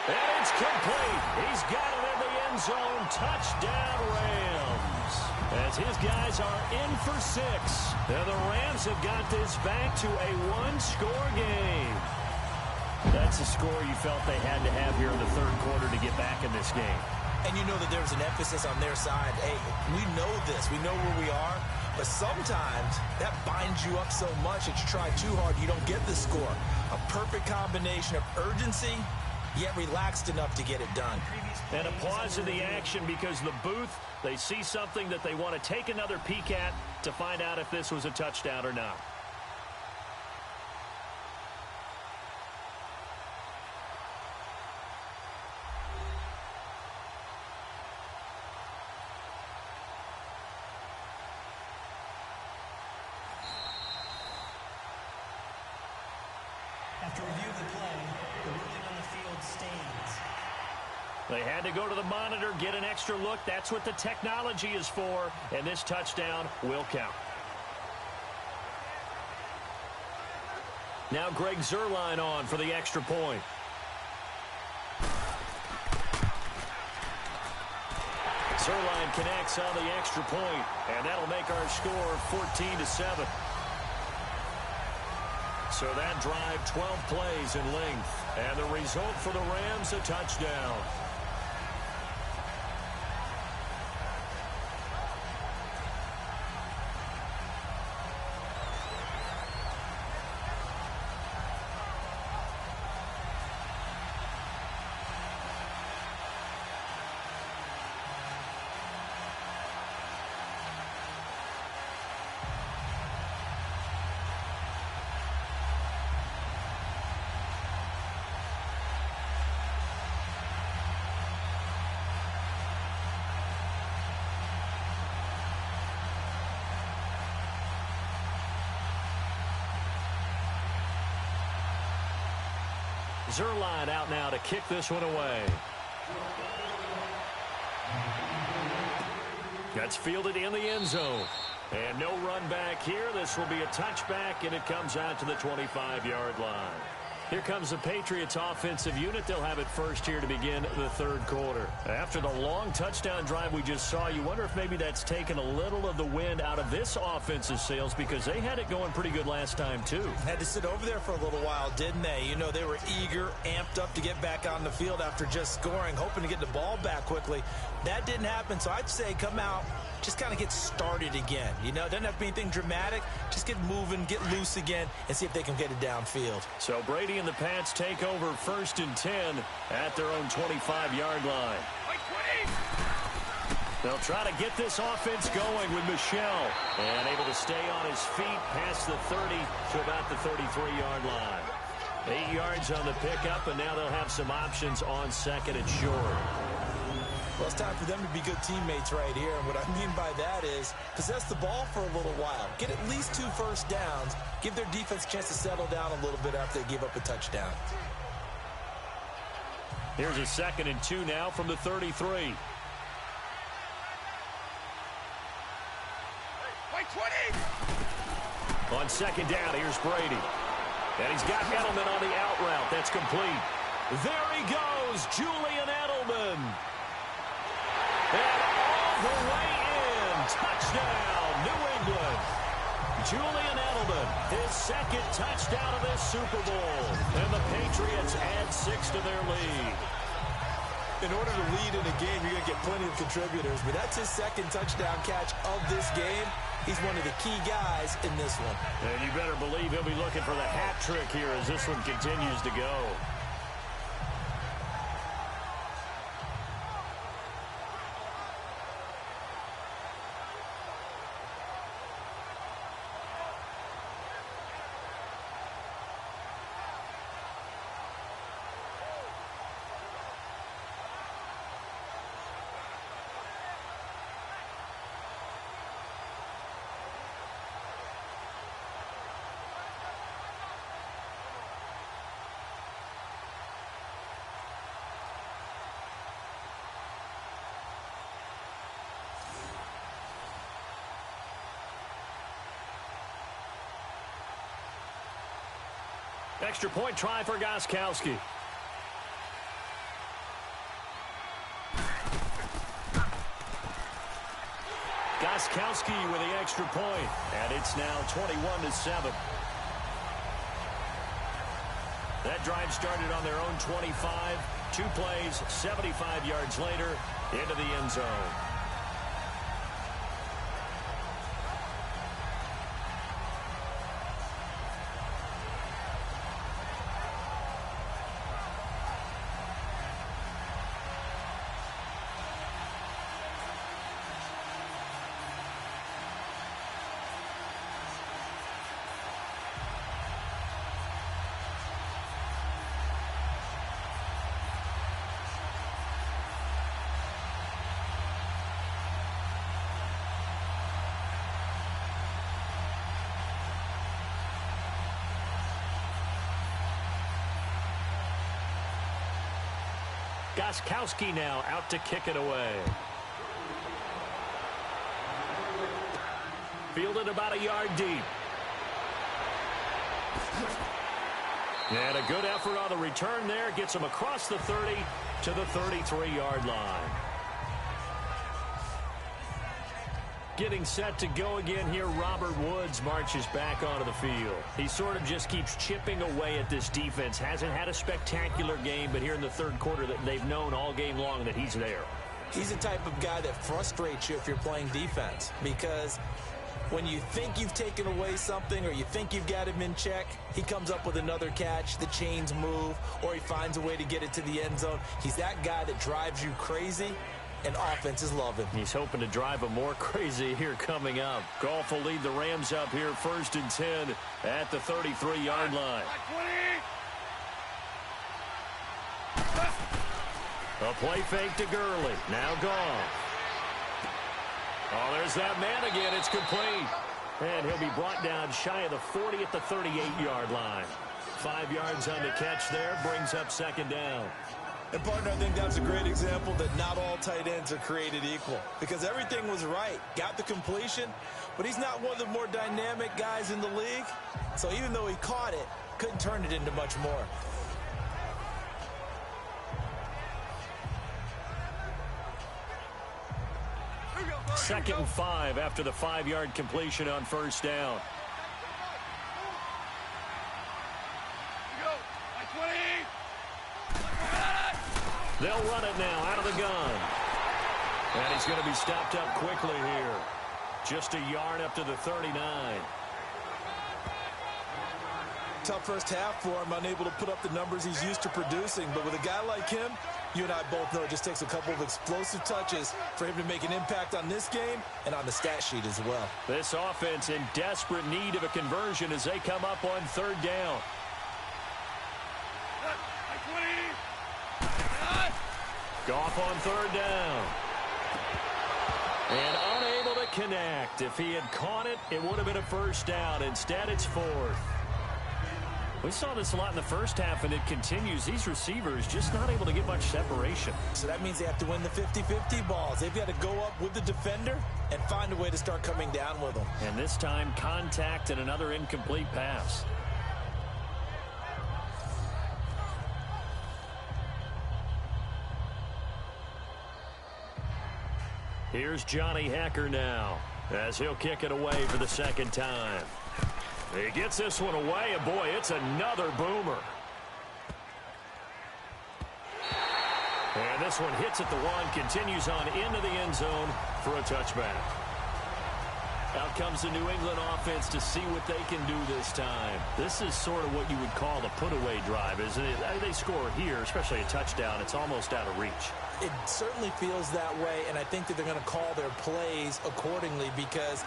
And it's complete. He's got it in the end zone. Touchdown, Rams. As his guys are in for 6. And the Rams have got this back to a 1-score game. That's a score you felt they had to have here in the 3rd quarter to get back in this game. And you know that there's an emphasis on their side. Hey, we know this. We know where we are. But sometimes that binds you up so much that you try too hard, you don't get the score. A perfect combination of urgency, yet relaxed enough to get it done. And a pause in the action because the booth, they see something that they want to take another peek at to find out if this was a touchdown or not. After review of the play, the ruling on the field stands. They had to go to the monitor, get an extra look. That's what the technology is for, and this touchdown will count. Now Greg Zuerlein on for the extra point. Zuerlein connects on the extra point, and that'll make our score 14-7. So that drive, 12 plays in length, and the result for the Rams, a touchdown. Zuerlein out now to kick this one away. That's fielded in the end zone. And no run back here. This will be a touchback, and it comes out to the 25-yard line. Here comes the Patriots offensive unit. They'll have it first here to begin the third quarter. After the long touchdown drive we just saw, you wonder if maybe that's taken a little of the wind out of this offense's sails, because they had it going pretty good last time too. Had to sit over there for a little while, didn't they? You know, they were eager, amped up to get back on the field after just scoring, hoping to get the ball back quickly. That didn't happen, so I'd say come out, just kind of get started again. You know, it doesn't have to be anything dramatic. Just get moving, get loose again, and see if they can get it downfield. So Brady and the Pats take over 1st and 10 at their own 25-yard line. They'll try to get this offense going with Michel, and able to stay on his feet past the 30 to about the 33-yard line. 8 yards on the pickup, and now they'll have some options on second and short. Well, it's time for them to be good teammates right here. And what I mean by that is possess the ball for a little while. Get at least 2 first downs. Give their defense a chance to settle down a little bit after they give up a touchdown. Here's a 2nd and 2 now from the 33. On 2nd down, here's Brady. And he's got Edelman on the out route. That's complete. There he goes, Julian Edelman. And all the way in. Touchdown, New England. Julian Edelman, his 2nd touchdown of this Super Bowl. And the Patriots add 6 to their lead. In order to lead in a game, you're going to get plenty of contributors. But that's his 2nd touchdown catch of this game. He's one of the key guys in this one. And you better believe he'll be looking for the hat trick here as this one continues to go. Extra point try for Gostkowski. Gostkowski with the extra point, and it's now 21-7. That drive started on their own 25. 2 plays, 75 yards later, into the end zone. Gostkowski now out to kick it away. Fielded about a yard deep. And a good effort on the return there. Gets him across the 30 to the 33-yard line. Getting set to go again here, Robert Woods marches back onto the field. He sort of just keeps chipping away at this defense. Hasn't had a spectacular game, but here in the third quarter that they've known all game long that he's there. He's the type of guy that frustrates you if you're playing defense, because when you think you've taken away something or you think you've got him in check, he comes up with another catch, the chains move, or he finds a way to get it to the end zone. He's that guy that drives you crazy, and offenses love him. He's hoping to drive him more crazy here coming up. Goff will lead the Rams up here 1st and 10 at the 33-yard line. A play fake to Gurley. Now Goff. Oh, there's that man again. It's complete. And he'll be brought down shy of the 40 at the 38-yard line. 5 yards on the catch there. Brings up 2nd down. And, partner, I think that's a great example that not all tight ends are created equal, because everything was right. Got the completion, but he's not one of the more dynamic guys in the league. So even though he caught it, couldn't turn it into much more. Second and 5 after the 5-yard completion on 1st down. They'll run it now out of the gun. And he's going to be stopped up quickly here. Just a yard up to the 39. Tough first half for him, unable to put up the numbers he's used to producing. But with a guy like him, you and I both know it just takes a couple of explosive touches for him to make an impact on this game and on the stat sheet as well. This offense in desperate need of a conversion as they come up on 3rd down. Goff on 3rd down. And unable to connect. If he had caught it, it would have been a 1st down. Instead, it's 4th. We saw this a lot in the first half, and it continues. These receivers just not able to get much separation. So that means they have to win the 50-50 balls. They've got to go up with the defender and find a way to start coming down with them. And this time, contact and another incomplete pass. Here's Johnny Hacker now as he'll kick it away for the 2nd time. He gets this one away, and boy, it's another boomer. And this one hits at the 1, continues on into the end zone for a touchback. Out comes the New England offense to see what they can do this time. This is sort of what you would call the put-away drive, isn't it? They score here, especially a touchdown. It's almost out of reach. It certainly feels that way, and I think that they're going to call their plays accordingly, because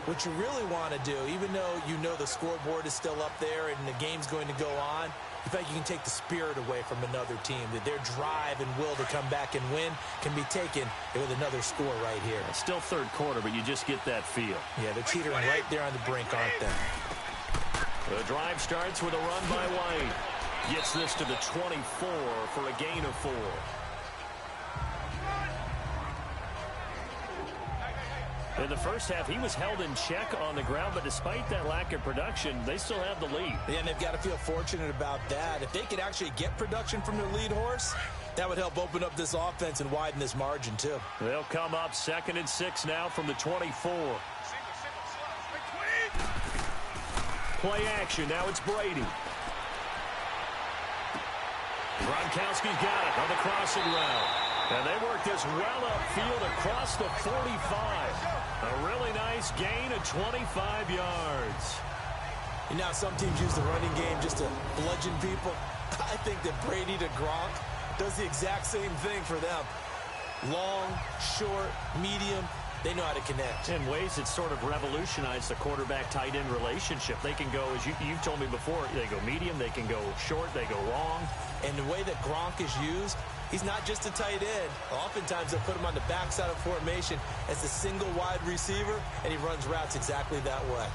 what you really want to do, even though you know the scoreboard is still up there and the game's going to go on, in fact, you can take the spirit away from another team, that their drive and will to come back and win can be taken with another score right here. It's still 3rd quarter, but you just get that feel. Yeah, they're teetering right there on the brink, aren't they? The drive starts with a run by White. Gets this to the 24 for a gain of 4. In the first half, he was held in check on the ground, but despite that lack of production, they still have the lead. Yeah, and they've got to feel fortunate about that. If they could actually get production from their lead horse, that would help open up this offense and widen this margin, too. They'll come up 2nd and 6 now from the 24. Play action. Now it's Brady. Gronkowski's got it on the crossing route. And they work this well upfield across the 45. A really nice gain of 25 yards. You know, some teams use the running game just to bludgeon people. I think that Brady to Gronk does the exact same thing for them. Long, short, medium, they know how to connect. In ways that sort of revolutionized the quarterback-tight end relationship. They can go, as you've told me before, they go medium, they can go short, they go long. And the way that Gronk is used, he's not just a tight end. Oftentimes they'll put him on the backside of formation as a single wide receiver, and he runs routes exactly that way.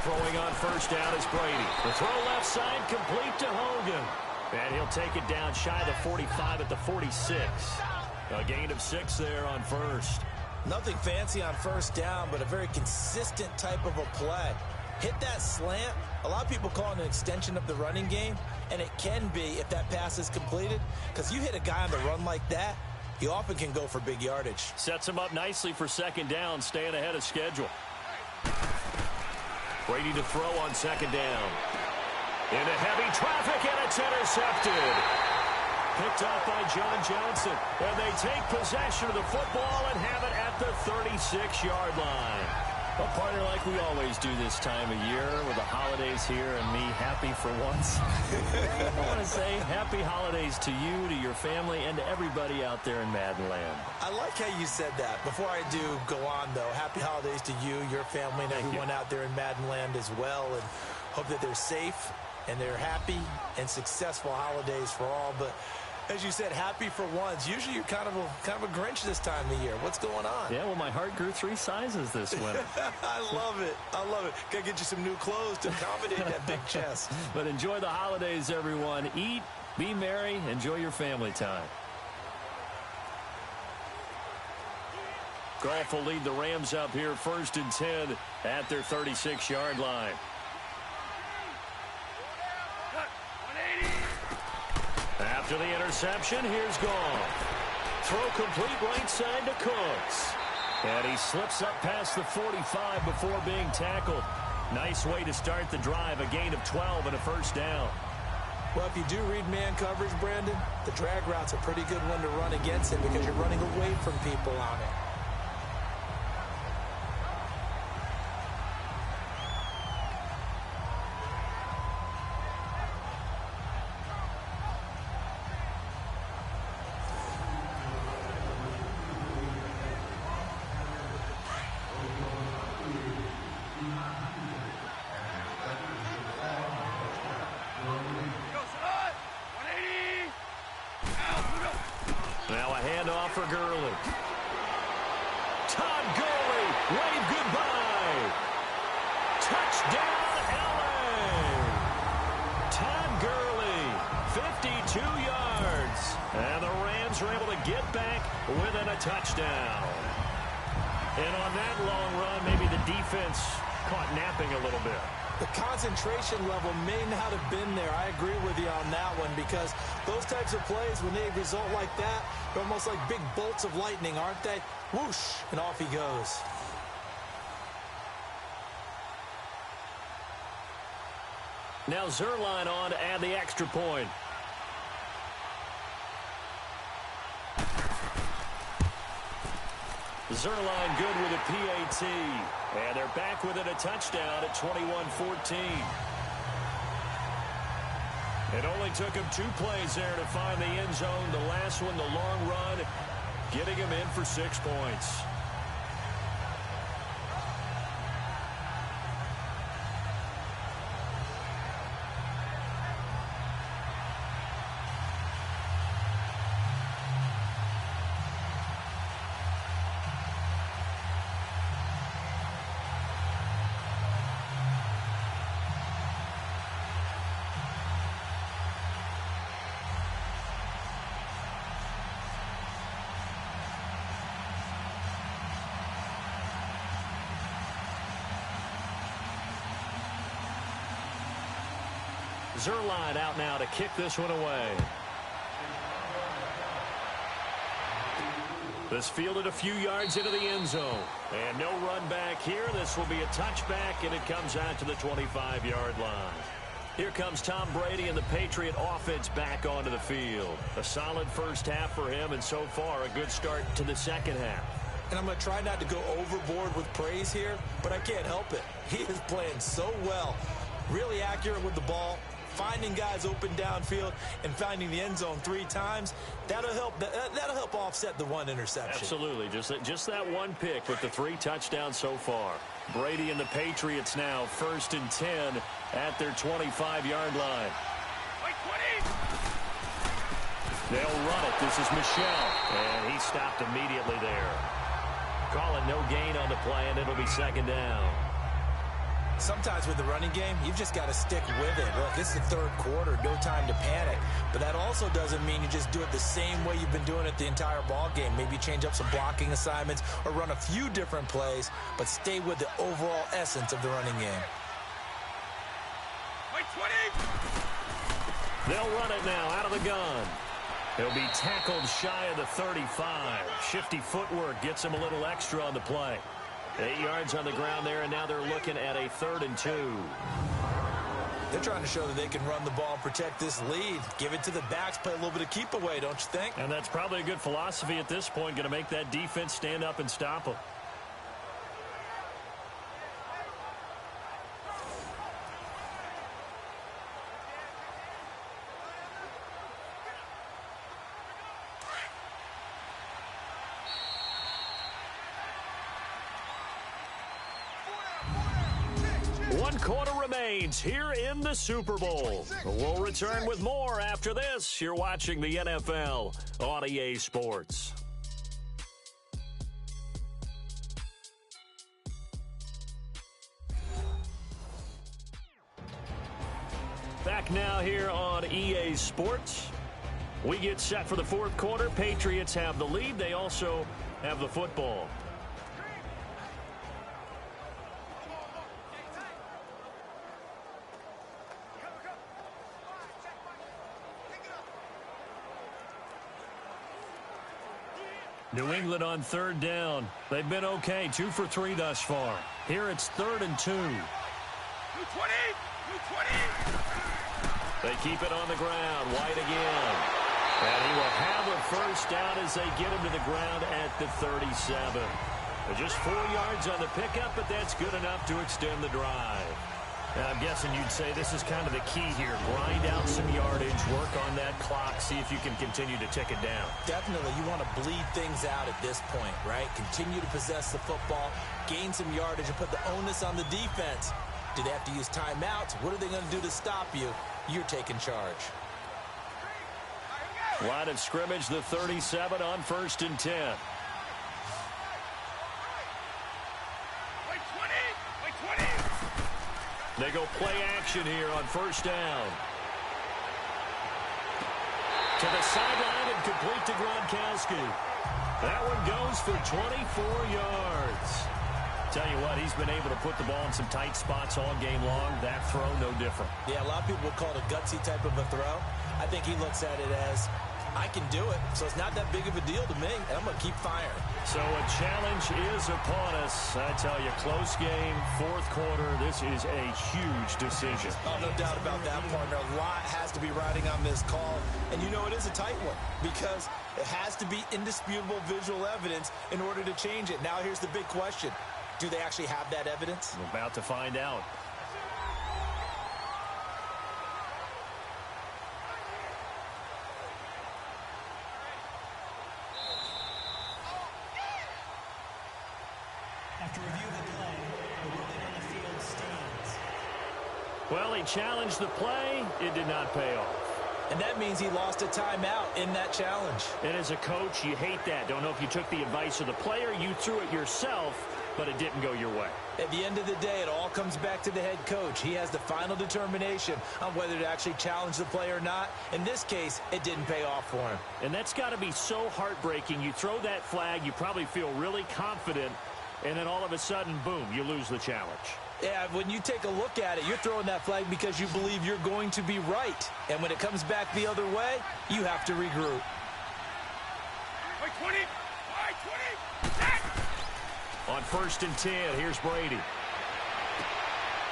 Throwing on first down is Brady. The throw left side complete to Hogan. And he'll take it down shy of the 45 at the 46. A gain of 6 there on first. Nothing fancy on first down, but a very consistent type of a play. Hit that slant. A lot of people call it an extension of the running game, and it can be if that pass is completed, because you hit a guy on the run like that, you often can go for big yardage. Sets him up nicely for second down, staying ahead of schedule. Brady to throw on second down. Into heavy traffic, and it's intercepted. Picked off by John Johnson. And they take possession of the football and have it at the 36-yard line. Well, partner, like we always do this time of year with the holidays here and me happy for once. I want to say happy holidays to you, to your family, and to everybody out there in Madden land. I like how you said that. Before I do go on, though, happy holidays to you, your family, and everyone out there in Madden land as well. And hope that they're safe and they're happy and successful holidays for all. But as you said, happy for once. Usually you're kind of a Grinch this time of year. What's going on? Yeah, well, my heart grew 3 sizes this winter. I love it. I love it. Got to get you some new clothes to accommodate that big chest. But enjoy the holidays, everyone. Eat, be merry, enjoy your family time. Goff will lead the Rams up here 1st and 10 at their 36-yard line. After the interception, here's Goff. Throw complete right side to Cooks. And he slips up past the 45 before being tackled. Nice way to start the drive. A gain of 12 and a first down. Well, if you do read man coverage, Brandon, the drag route's a pretty good one to run against it because you're running away from people on it. Now a handoff for Gurley. Todd Gurley, wave goodbye. Touchdown, LA. Todd Gurley, 52 yards. And the Rams are able to get back within a touchdown. And on that long run, maybe the defense caught napping a little bit. The concentration level may not have been there. I agree with you on that one because those types of plays, when they result like that, they're almost like big bolts of lightning, aren't they? Whoosh, and off he goes. Now Zerline on to add the extra point. Zerline good with a PAT. And they're back within a touchdown at 21-14. It only took him 2 plays there to find the end zone. The last one, the long run, getting him in for 6 points. Zerline out now to kick this one away. This fielded a few yards into the end zone. And no run back here. This will be a touchback, and it comes out to the 25-yard line. Here comes Tom Brady and the Patriot offense back onto the field. A solid first half for him, and so far a good start to the second half. And I'm going to try not to go overboard with praise here, but I can't help it. He is playing so well. Really accurate with the ball. Finding guys open downfield and finding the end zone 3 times, that'll help offset the 1 interception. Absolutely. Just that 1 pick with the 3 touchdowns so far. Brady and the Patriots now 1st and 10 at their 25-yard line. They'll run it. This is Michel. And he stopped immediately there. Call it no gain on the play, and it'll be 2nd down. sometimes with the running game, you've just got to stick with it. Look, it's the third quarter, no time to panic. But that also doesn't mean you just do it the same way you've been doing it the entire ball game. Maybe change up some blocking assignments or run a few different plays, but stay with the overall essence of the running game. They'll run it now out of the gun. He'll be tackled shy of the 35. Shifty footwork gets him a little extra on the play. 8 yards on the ground there, and now they're looking at a 3rd and 2. They're trying to show that they can run the ball and protect this lead. Give it to the backs, play a little bit of keep away, don't you think? And that's probably a good philosophy at this point, going to make that defense stand up and stop them. One quarter remains here in the Super Bowl. We'll return with more after this. You're watching the NFL on EA Sports. Back now here on EA Sports. We get set for the fourth quarter. Patriots have the lead. They also have the football. New England on 3rd down. They've been okay, 2 for 3 thus far. Here it's 3rd and 2. They keep it on the ground. White again. And he will have a first down as they get him to the ground at the 37. Just 4 yards on the pickup, but that's good enough to extend the drive. I'm guessing you'd say this is kind of the key here. Grind out some yardage, work on that clock, see if you can continue to tick it down. Definitely. You want to bleed things out at this point, right? Continue to possess the football, gain some yardage, and put the onus on the defense. Do they have to use timeouts? What are they going to do to stop you? You're taking charge. Line of scrimmage, the 37 on 1st and 10. They go play action here on 1st down. To the sideline and complete to Gronkowski. That one goes for 24 yards. Tell you what, he's been able to put the ball in some tight spots all game long. That throw, no different. Yeah, a lot of people would call it a gutsy type of a throw. I think he looks at it as, I can do it, so it's not that big of a deal to me, and I'm going to keep firing. So a challenge is upon us. I tell you, close game, fourth quarter. This is a huge decision. Oh, no doubt about that, partner. A lot has to be riding on this call, and you know it is a tight one because it has to be indisputable visual evidence in order to change it. Now here's the big question. Do they actually have that evidence? We're about to find out. After review of the play, the ruling on the field stands. Well, he challenged the play. It did not pay off. And that means he lost a timeout in that challenge. And as a coach, you hate that. Don't know if you took the advice of the player, you threw it yourself, but it didn't go your way. At the end of the day, it all comes back to the head coach. He has the final determination on whether to actually challenge the play or not. In this case, it didn't pay off for him. And that's got to be so heartbreaking. You throw that flag, you probably feel really confident, and then all of a sudden, boom, you lose the challenge. Yeah, when you take a look at it, you're throwing that flag because you believe you're going to be right. And when it comes back the other way, you have to regroup. On 1st and 10, here's Brady.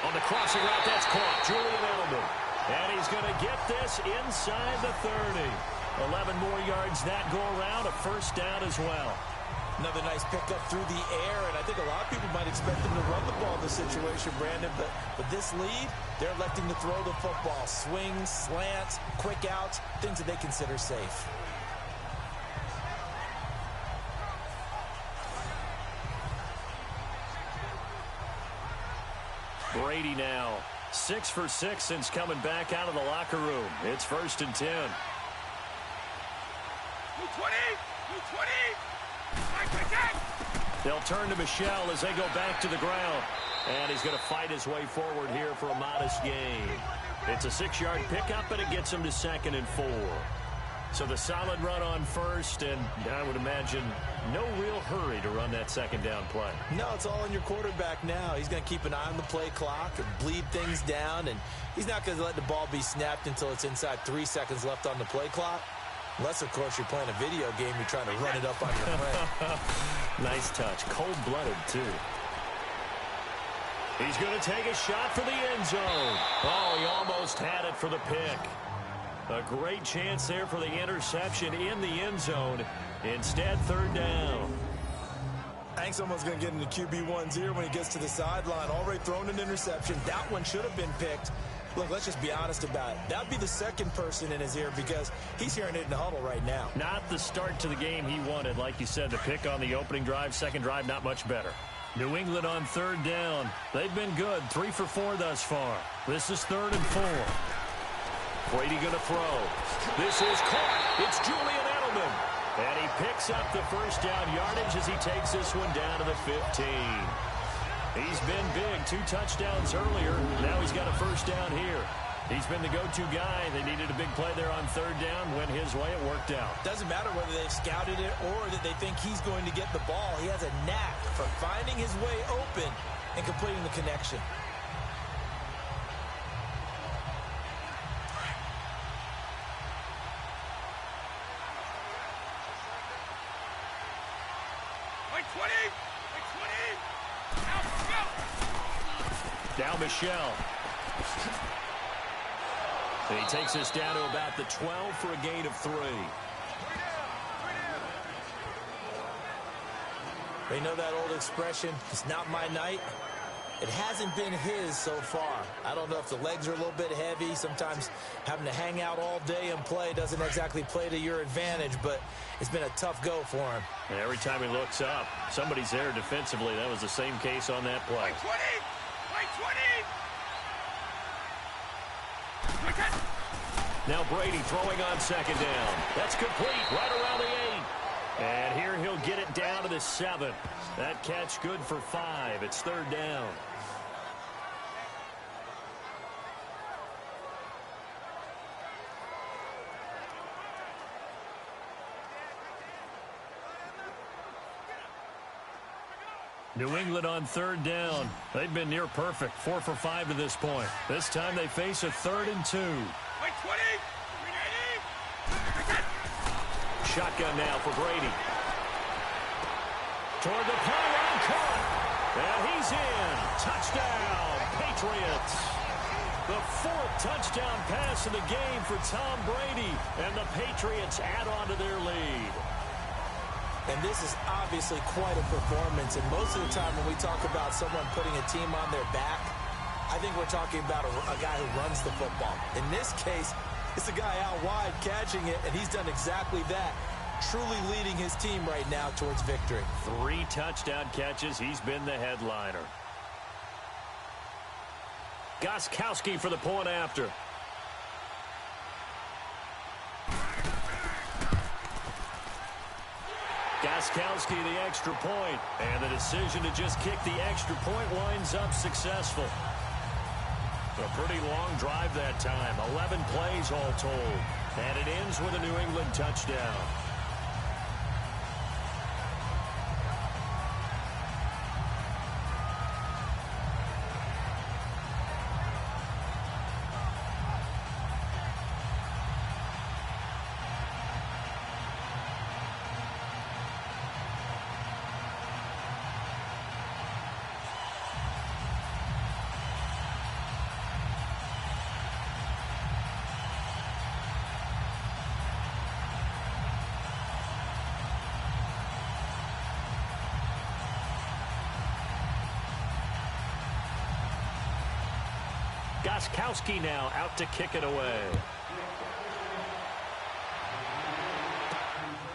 On the crossing route, that's caught. Julian Edelman. And he's going to get this inside the 30. 11 more yards that go around, a first down as well. Another nice pickup through the air, and I think a lot of people might expect them to run the ball in this situation, Brandon, but with this lead, they're electing to throw the football. Swings, slants, quick outs, things that they consider safe. Brady now, 6 for 6 since coming back out of the locker room. It's 1st and 10. 220! They'll turn to Michelle as they go back to the ground. And he's going to fight his way forward here for a modest gain. It's a 6-yard pickup, and it gets him to 2nd and 4. So the solid run on first, and I would imagine no real hurry to run that 2nd down play. No, it's all on your quarterback now. He's going to keep an eye on the play clock and bleed things down, and he's not going to let the ball be snapped until it's inside 3 seconds left on the play clock. Unless, of course, you're playing a video game, you're trying to run it up on your friend. Nice touch. Cold-blooded, too. He's going to take a shot for the end zone. Oh, he almost had it for the pick. A great chance there for the interception in the end zone. Instead, 3rd down. I think someone's going to get into QB1's ear when he gets to the sideline. Already thrown an interception. That one should have been picked. Look, let's just be honest about it. That would be the second person in his ear because he's hearing it in the huddle right now. Not the start to the game he wanted. Like you said, the pick on the opening drive, second drive, not much better. New England on 3rd down. They've been good, 3 for 4 thus far. This is 3rd and 4. Brady going to throw. This is caught. It's Julian Edelman. And he picks up the first down yardage as he takes this one down to the 15. He's been big. 2 touchdowns earlier. Now he's got a first down here. He's been the go-to guy. They needed a big play there on 3rd down. Went his way. It worked out. Doesn't matter whether they've scouted it or that they think he's going to get the ball. He has a knack for finding his way open and completing the connection. Now Michelle. And he takes us down to about the 12 for a gain of 3. They know that old expression, it's not my night. It hasn't been his so far. I don't know if the legs are a little bit heavy. Sometimes having to hang out all day and play doesn't exactly play to your advantage, but it's been a tough go for him. And every time he looks up, somebody's there defensively. That was the same case on that play. Now Brady throwing on 2nd down. That's complete right around the 8. And here he'll get it down to the 7. That catch good for 5. It's 3rd down. New England on 3rd down. They've been near perfect, 4 for 5 to this point. This time they face a 3rd and 2. Shotgun now for Brady. Toward the pylon, caught. And he's in. Touchdown, Patriots. The 4th touchdown pass of the game for Tom Brady. And the Patriots add on to their lead. And this is obviously quite a performance. And most of the time when we talk about someone putting a team on their back, I think we're talking about a guy who runs the football. In this case, it's a guy out wide catching it, and he's done exactly that. Truly leading his team right now towards victory. 3 touchdown catches. He's been the headliner. Gostkowski for the point after. Gostkowski the extra point, and the decision to just kick the extra point winds up successful. A pretty long drive that time, 11 plays all told, and it ends with a New England touchdown. Gostkowski now out to kick it away.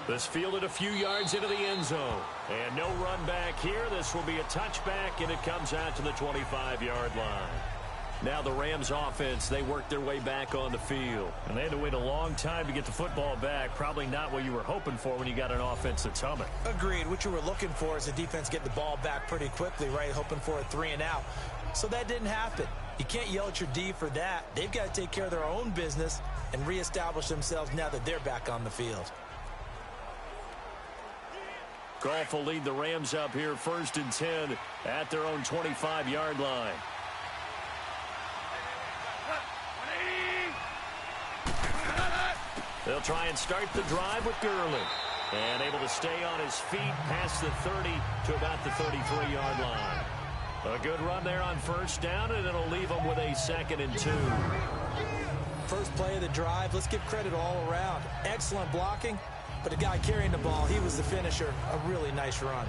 This fielded a few yards into the end zone. And no run back here. This will be a touchback, and it comes out to the 25-yard line. Now the Rams offense, they worked their way back on the field. And they had to wait a long time to get the football back. Probably not what you were hoping for when you got an offense that's humming. Agreed. What you were looking for is the defense get the ball back pretty quickly, right? Hoping for a 3 and out. So that didn't happen. You can't yell at your D for that. They've got to take care of their own business and reestablish themselves now that they're back on the field. Goff will lead the Rams up here 1st and 10 at their own 25-yard line. They'll try and start the drive with Gurley. And able to stay on his feet past the 30 to about the 33-yard line. A good run there on 1st down, and it'll leave them with a 2nd and 2. First play of the drive, let's give credit all around. Excellent blocking, but the guy carrying the ball, he was the finisher. A really nice run.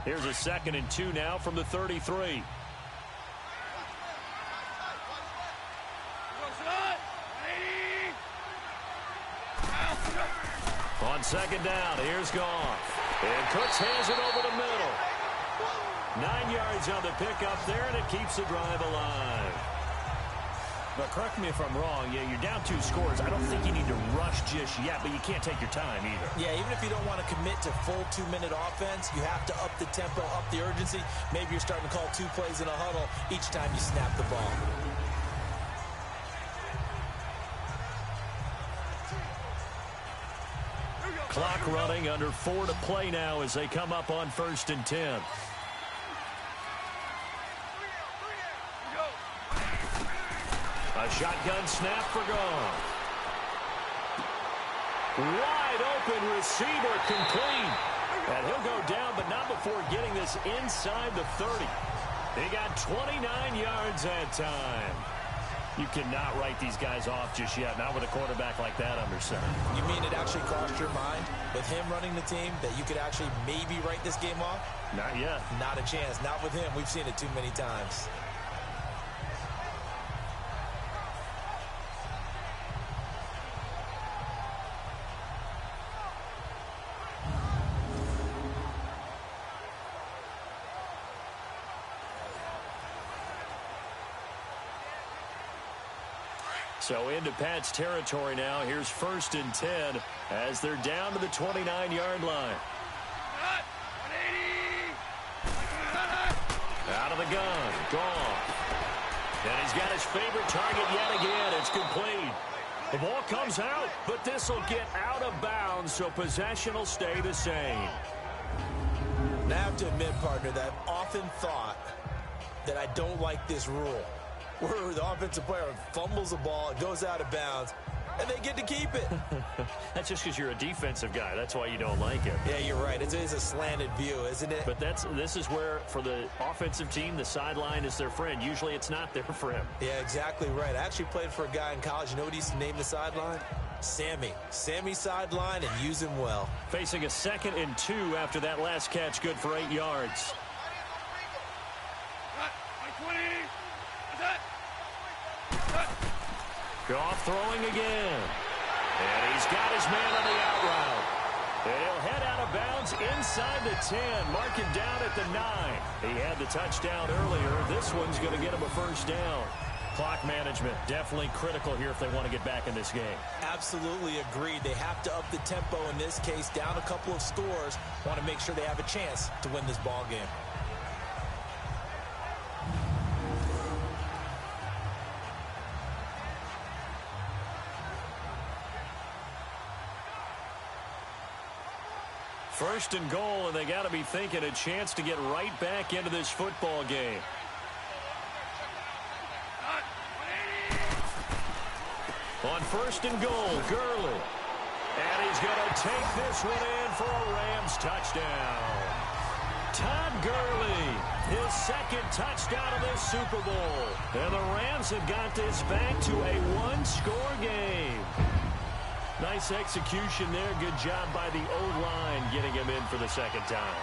Here's a 2nd and 2 now from the 33. On 2nd down, here's Goff. And Cooks has it over the middle. 9 yards on the pickup there, and it keeps the drive alive. But correct me if I'm wrong. Yeah, you're down 2 scores. I don't think you need to rush just yet, but you can't take your time either. Yeah, even if you don't want to commit to full 2-minute offense, you have to up the tempo, up the urgency. Maybe you're starting to call 2 plays in a huddle each time you snap the ball. Clock running, under 4 to play now as they come up on 1st and 10. A shotgun snap for Goff. Wide open receiver complete. And he'll go down, but not before getting this inside the 30. They got 29 yards that time. You cannot write these guys off just yet, not with a quarterback like that under center. You mean it actually crossed your mind with him running the team that you could actually maybe write this game off? Not yet. Not a chance. Not with him. We've seen it too many times. So into Pat's territory now. Here's 1st and 10 as they're down to the 29-yard line. Out of the gun. Goff. And he's got his favorite target yet again. It's complete. The ball comes out, but this will get out of bounds, so possession will stay the same. And I have to admit, partner, that I've often thought that I don't like this rule, where the offensive player fumbles the ball, it goes out of bounds, and they get to keep it. That's just because you're a defensive guy. That's why you don't like it. Yeah, you're right. It is a slanted view, isn't it? But this is where, for the offensive team, the sideline is their friend. Usually it's not there for him. Yeah, exactly right. I actually played for a guy in college. You know what he used to name the sideline? Sammy. Sammy sideline, and use him well. Facing a 2nd and 2 after that last catch, good for 8 yards. Goff throwing again. And he's got his man on the out route. And he'll head out of bounds inside the 10. Mark him down at the 9. He had the touchdown earlier. This one's going to get him a 1st down. Clock management, definitely critical here if they want to get back in this game. Absolutely agreed. They have to up the tempo in this case, down a couple of scores. Want to make sure they have a chance to win this ball game. First and goal, and they got to be thinking a chance to get right back into this football game. On 1st and goal, Gurley. And he's going to take this one in for a Rams touchdown. Todd Gurley, his 2nd touchdown of this Super Bowl. And the Rams have got this back to a 1-score game. Nice execution there. Good job by the O-line getting him in for the 2nd time.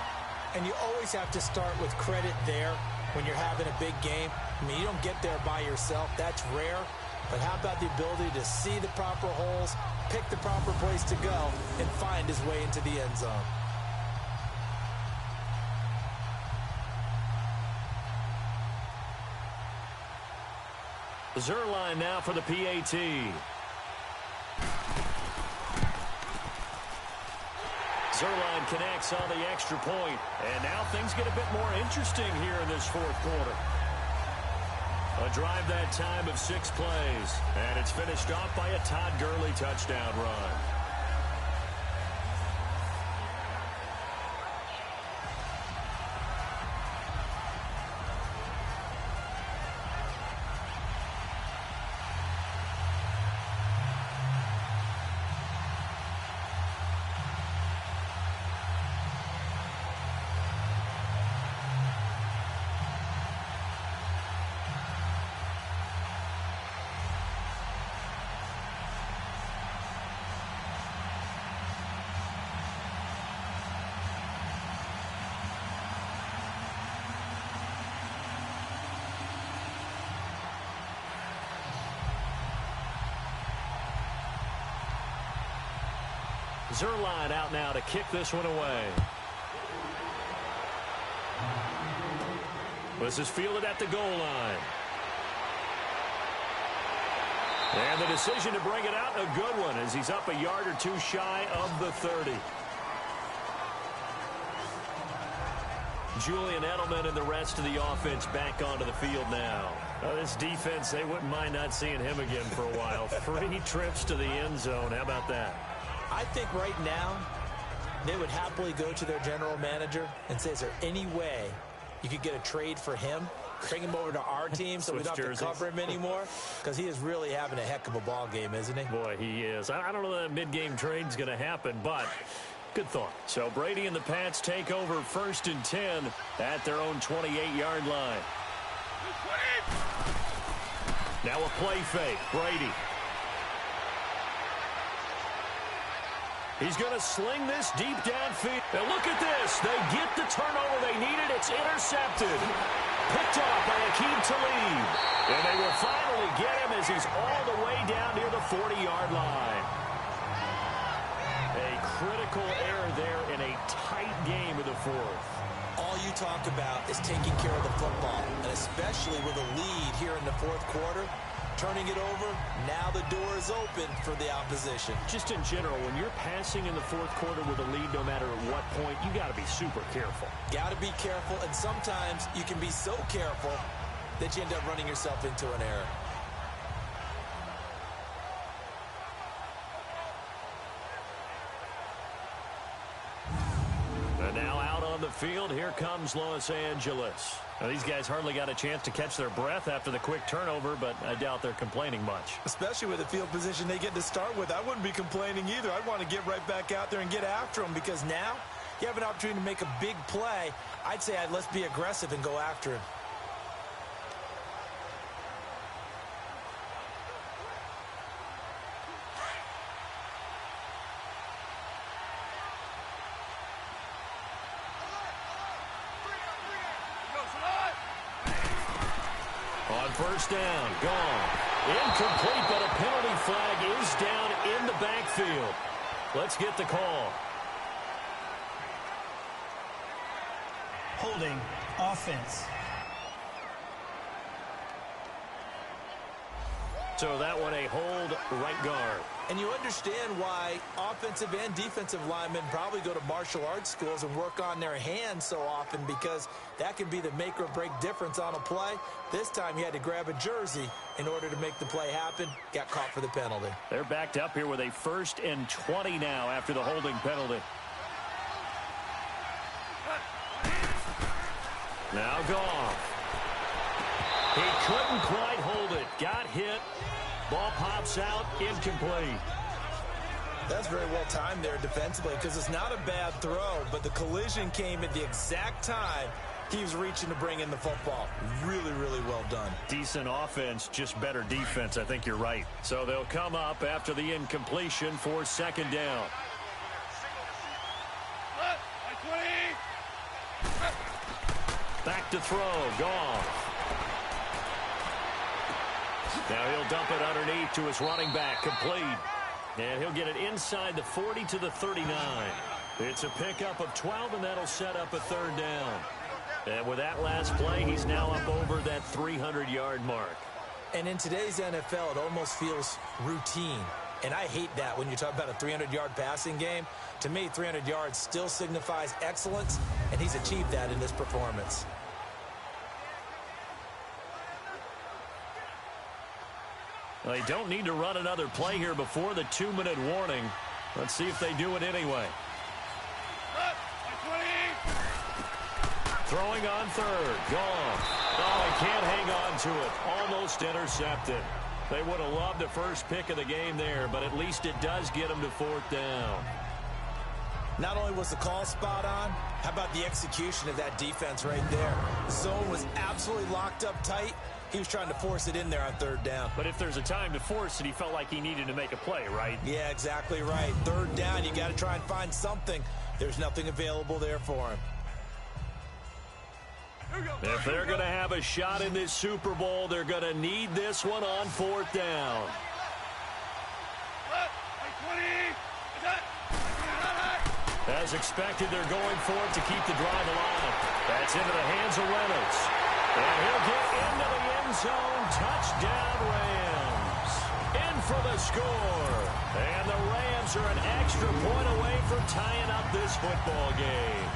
And you always have to start with credit there when you're having a big game. I mean, you don't get there by yourself. That's rare. But how about the ability to see the proper holes, pick the proper place to go, and find his way into the end zone? Zerline now for the PAT. Zerline connects on the extra point. And now things get a bit more interesting here in this fourth quarter. A drive that time of 6 plays. And it's finished off by a Todd Gurley touchdown run. Zerline out now to kick this one away. This is fielded at the goal line. And the decision to bring it out, a good one, as he's up a yard or two shy of the 30. Julian Edelman and the rest of the offense back onto the field now. This defense, they wouldn't mind not seeing him again for a while. 3 trips to the end zone. How about that? I think right now they would happily go to their general manager and say, is there any way you could get a trade for him? Bring him over to our team so we don't have to cover him anymore? Because he is really having a heck of a ball game, isn't he? Boy, he is. I don't know that mid-game trade's going to happen, but good thought. So Brady and the Pats take over 1st and 10 at their own 28-yard line. Now a play fake. Brady. He's going to sling this deep downfield. And look at this. They get the turnover they needed. It's intercepted. Picked off by Akeem Talib. And they will finally get him as he's all the way down near the 40-yard line. A critical error there in a tight game of the fourth. All you talk about is taking care of the football, and especially with a lead here in the fourth quarter. Turning it over, now the door is open for the opposition. Just in general, when you're passing in the fourth quarter with a lead, no matter at what point, you got to be super careful. Got to be careful, and sometimes you can be so careful that you end up running yourself into an error. And now out on the field, here comes Los Angeles. Now, these guys hardly got a chance to catch their breath after the quick turnover, but I doubt they're complaining much. Especially with the field position they get to start with. I wouldn't be complaining either. I'd want to get right back out there and get after them, because now you have an opportunity to make a big play. I'd say let's be aggressive and go after him. On 1st down, gone. Incomplete, but a penalty flag is down in the backfield. Let's get the call. Holding offense. So that one a hold right guard. And you understand why offensive and defensive linemen probably go to martial arts schools and work on their hands so often, because that can be the make or break difference on a play. This time he had to grab a jersey in order to make the play happen. Got caught for the penalty. They're backed up here with a 1st and 20 now after the holding penalty. Now gone. He couldn't quite hold it. Got hit. Ball pops out, incomplete. That's very well timed there defensively, because it's not a bad throw, but the collision came at the exact time he was reaching to bring in the football. Really, really well done. Decent offense, just better defense. I think you're right. So they'll come up after the incompletion for 2nd down. Back to throw, gone. Now he'll dump it underneath to his running back, complete. And he'll get it inside the 40 to the 39. It's a pickup of 12, and that'll set up a 3rd down. And with that last play, he's now up over that 300-yard mark. And in today's NFL, it almost feels routine. And I hate that when you talk about a 300-yard passing game. To me, 300 yards still signifies excellence, and he's achieved that in this performance. They don't need to run another play here before the 2-minute warning. Let's see if they do it anyway. Throwing on third. Gone. Oh, he can't hang on to it. Almost intercepted. They would have loved the first pick of the game there, but at least it does get them to 4th down. Not only was the call spot on, how about the execution of that defense right there? The zone was absolutely locked up tight. He was trying to force it in there on 3rd down. But if there's a time to force it, he felt like he needed to make a play, right? Yeah, exactly right. 3rd down, you got to try and find something. There's nothing available there for him. If they're going to have a shot in this Super Bowl, they're going to need this one on 4th down. As expected, they're going for it to keep the drive alive. That's into the hands of Reynolds. And he'll get into the end zone. Touchdown, Rams. In for the score. And the Rams are an extra point away from tying up this football game.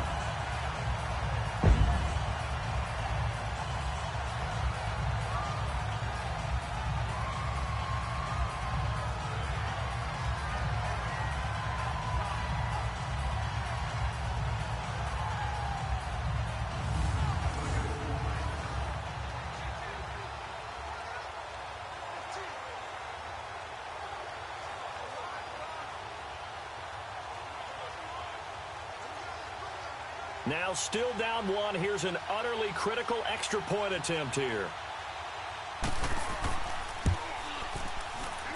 Now still down 1. Here's an utterly critical extra point attempt here.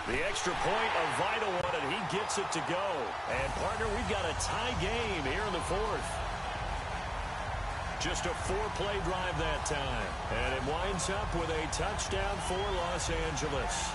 The extra point, a vital one, and he gets it to go. And, partner, we've got a tie game here in the 4th. Just a 4-play drive that time. And it winds up with a touchdown for Los Angeles.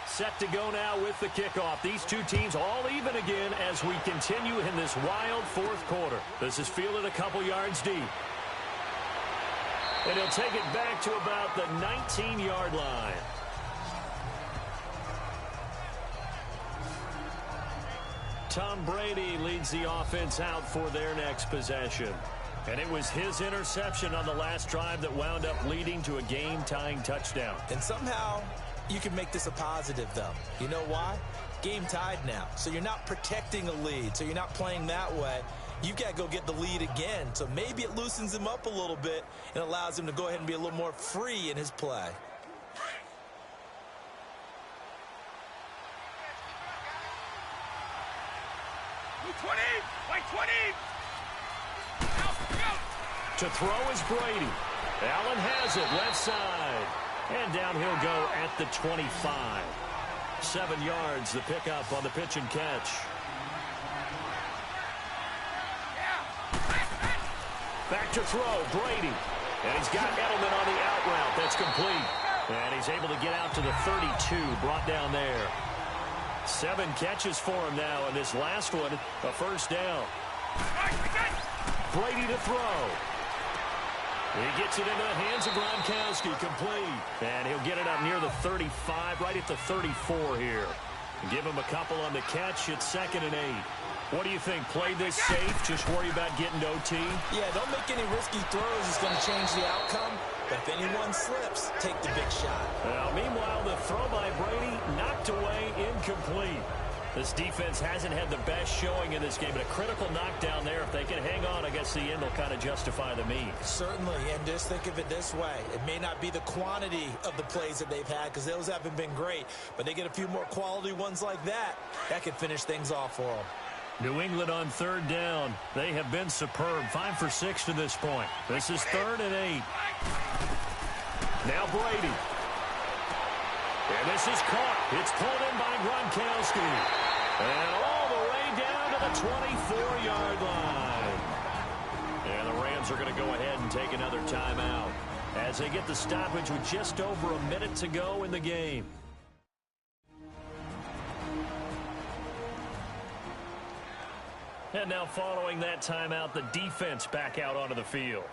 Set to go now with the kickoff. These two teams all even again as we continue in this wild 4th quarter. This is fielded a couple yards deep. And he'll take it back to about the 19-yard line. Tom Brady leads the offense out for their next possession. And it was his interception on the last drive that wound up leading to a game-tying touchdown. And somehow you can make this a positive, though. You know why? Game tied now. So you're not protecting a lead. So you're not playing that way. You got to go get the lead again. So maybe it loosens him up a little bit and allows him to go ahead and be a little more free in his play. To throw is Brady. Allen has it left side. And down he'll go at the 25. 7 yards, the pickup on the pitch and catch. Back to throw, Brady. And he's got Edelman on the out route. That's complete. And he's able to get out to the 32, brought down there. 7 catches for him now, and this last one, a first down. Brady to throw. He gets it into the hands of Gronkowski, complete. And he'll get it up near the 35, right at the 34 here. Give him a couple on the catch. It's 2nd and 8. What do you think? Play this safe? Just worry about getting to OT? Yeah, don't make any risky throws. It's going to change the outcome. But if anyone slips, take the big shot. Well, meanwhile, the throw by Brady knocked away, incomplete. This defense hasn't had the best showing in this game, but a critical knockdown there if if they can hang on, I guess the end will kind of justify the means. Certainly, and just think of it this way. It may not be the quantity of the plays that they've had because those haven't been great, but they get a few more quality ones like that. That could finish things off for them. New England on third down. They have been superb. 5 for 6 to this point. This is 3rd and 8. Now Brady. And this is caught. It's pulled in by Gronkowski. And all the way down to the 24-yard line. And the Rams are going to go ahead and take another timeout as they get the stoppage with just over a minute to go in the game. And now following that timeout, the defense back out onto the field.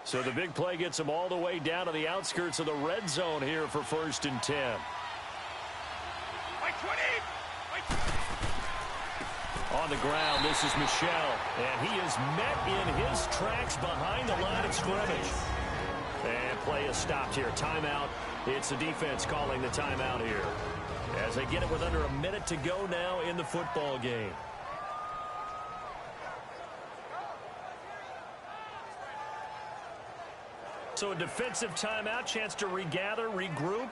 So the big play gets them all the way down to the outskirts of the red zone here for 1st and 10. On the ground, this is Michel, and he is met in his tracks behind the line of scrimmage. And play is stopped here. Timeout. It's the defense calling the timeout here as they get it with under a minute to go now in the football game. So a defensive timeout, chance to regather, regroup,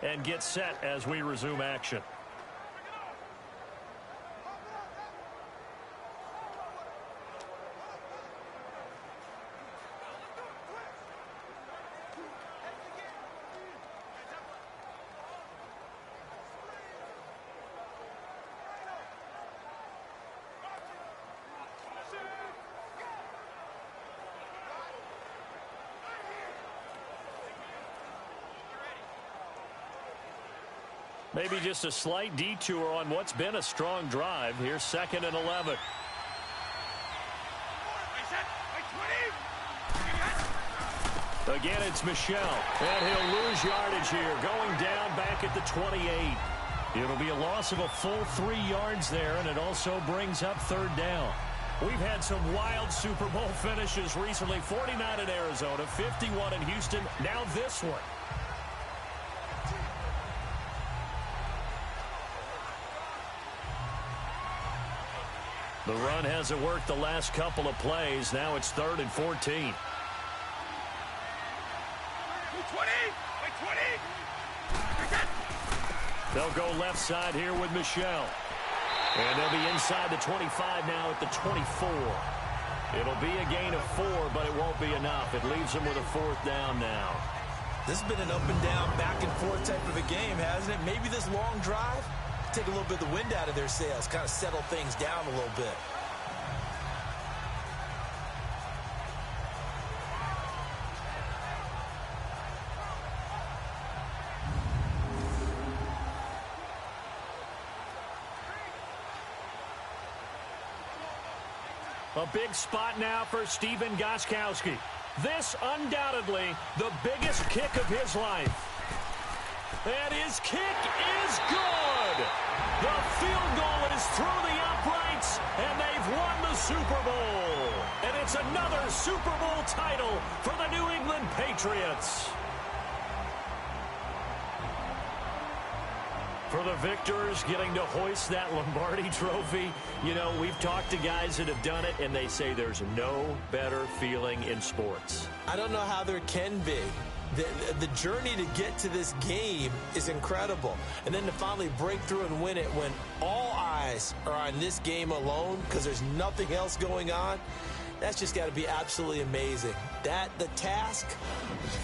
and get set as we resume action. Maybe just a slight detour on what's been a strong drive. Here's 2nd and 11. Again, it's Michel, and he'll lose yardage here, going down back at the 28. It'll be a loss of a full 3 yards there, and it also brings up 3rd down. We've had some wild Super Bowl finishes recently. 49 in Arizona, 51 in Houston, now this one. The run hasn't worked the last couple of plays. Now it's 3rd and 14. They'll go left side here with Michel. And they'll be inside the 25 now at the 24. It'll be a gain of 4, but it won't be enough. It leaves them with a 4th down now. This has been an up and down, back and forth type of a game, hasn't it? Maybe this long drive take a little bit of the wind out of their sails, kind of settle things down a little bit. A big spot now for Stephen Gostkowski. This undoubtedly the biggest kick of his life. And his kick is good. The field goal is through the uprights, and they've won the Super Bowl. And it's another Super Bowl title for the New England Patriots. For the victors getting to hoist that Lombardi trophy, you know, we've talked to guys that have done it, and they say there's no better feeling in sports. I don't know how there can be. The journey to get to this game is incredible. And then to finally break through and win it when all eyes are on this game alone because there's nothing else going on, that's just got to be absolutely amazing. The task,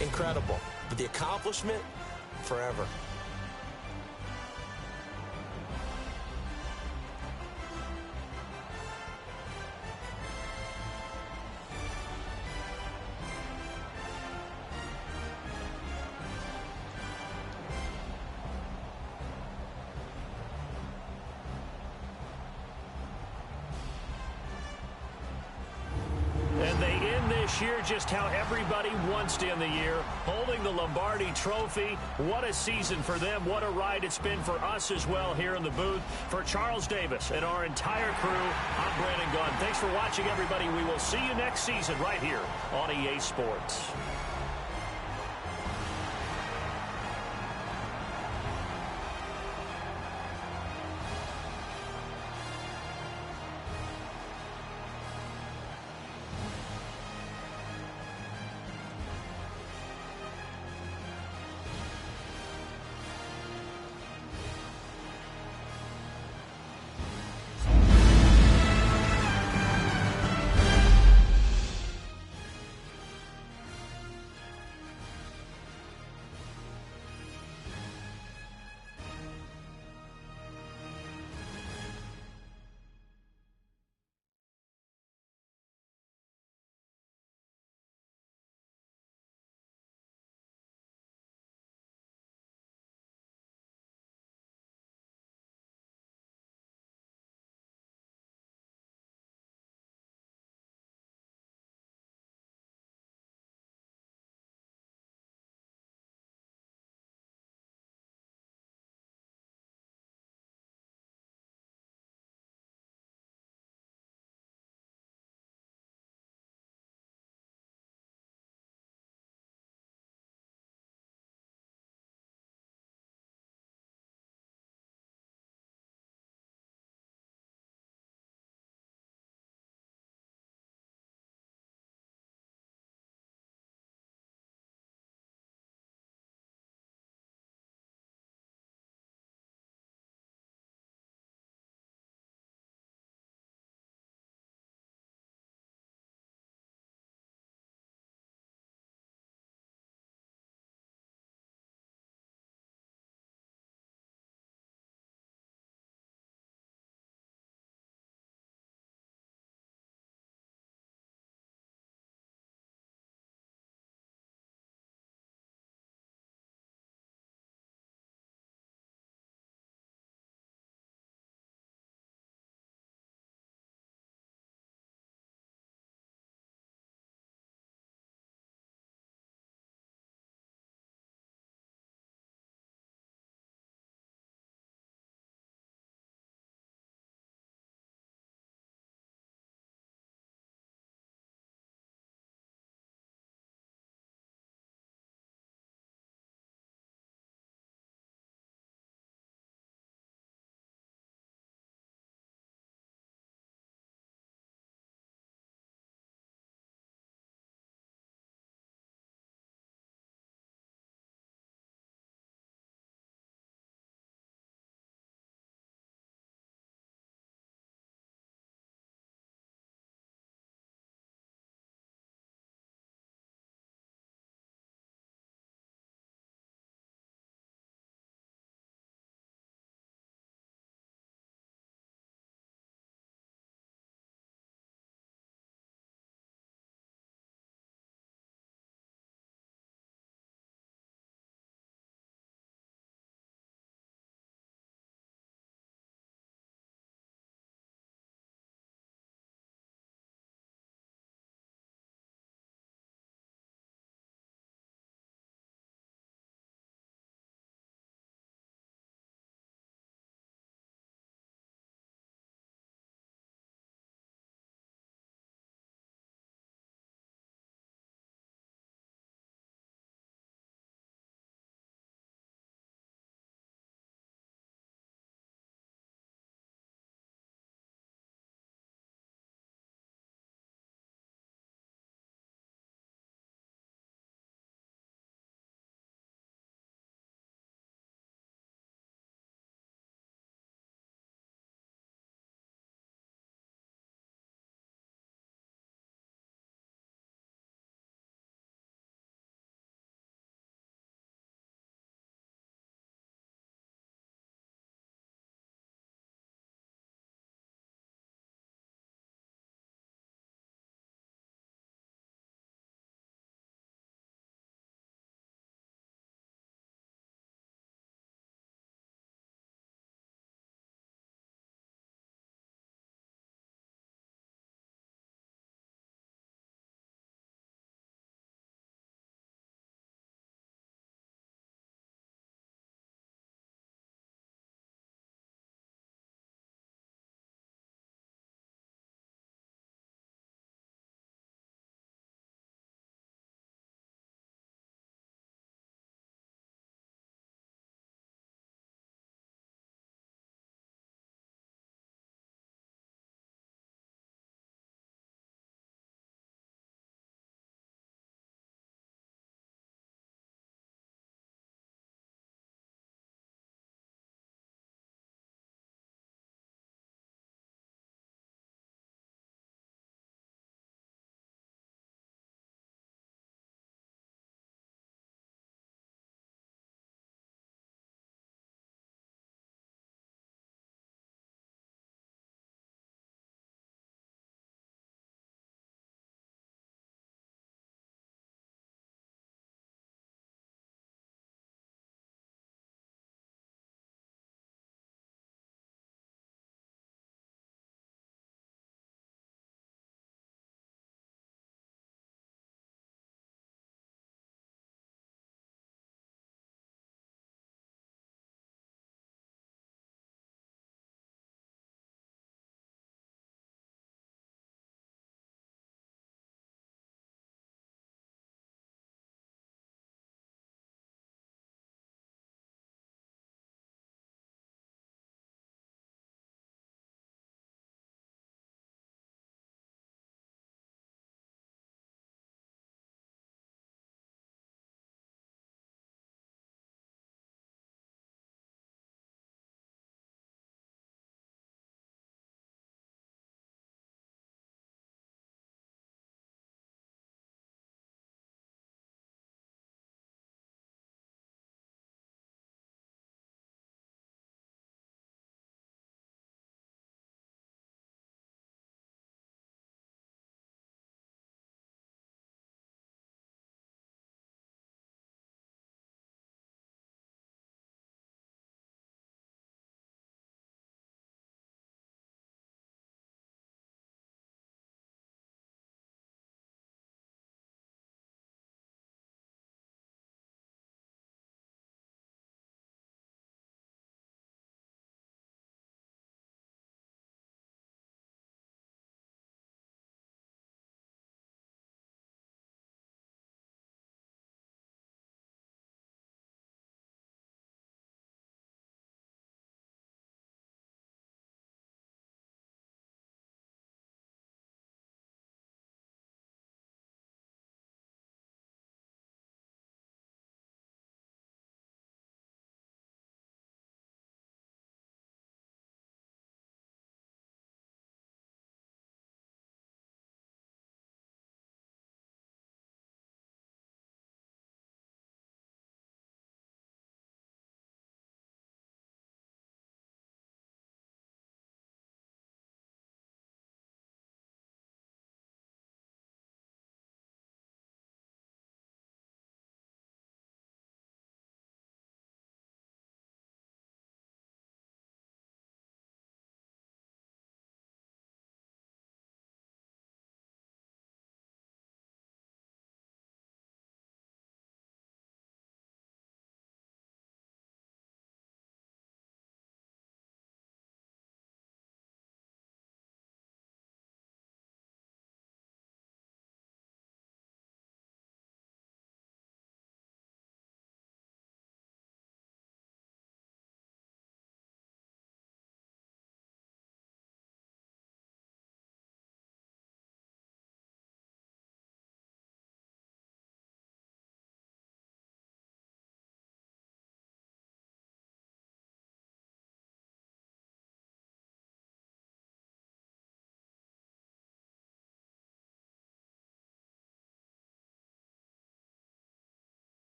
incredible. But the accomplishment, forever. year just how everybody wants to end the year, holding the Lombardi Trophy. What a season for them. What a ride it's been for us as well here in the booth. For Charles Davis and our entire crew, I'm Brandon Gunn. Thanks for watching, everybody. We will see you next season right here on EA Sports.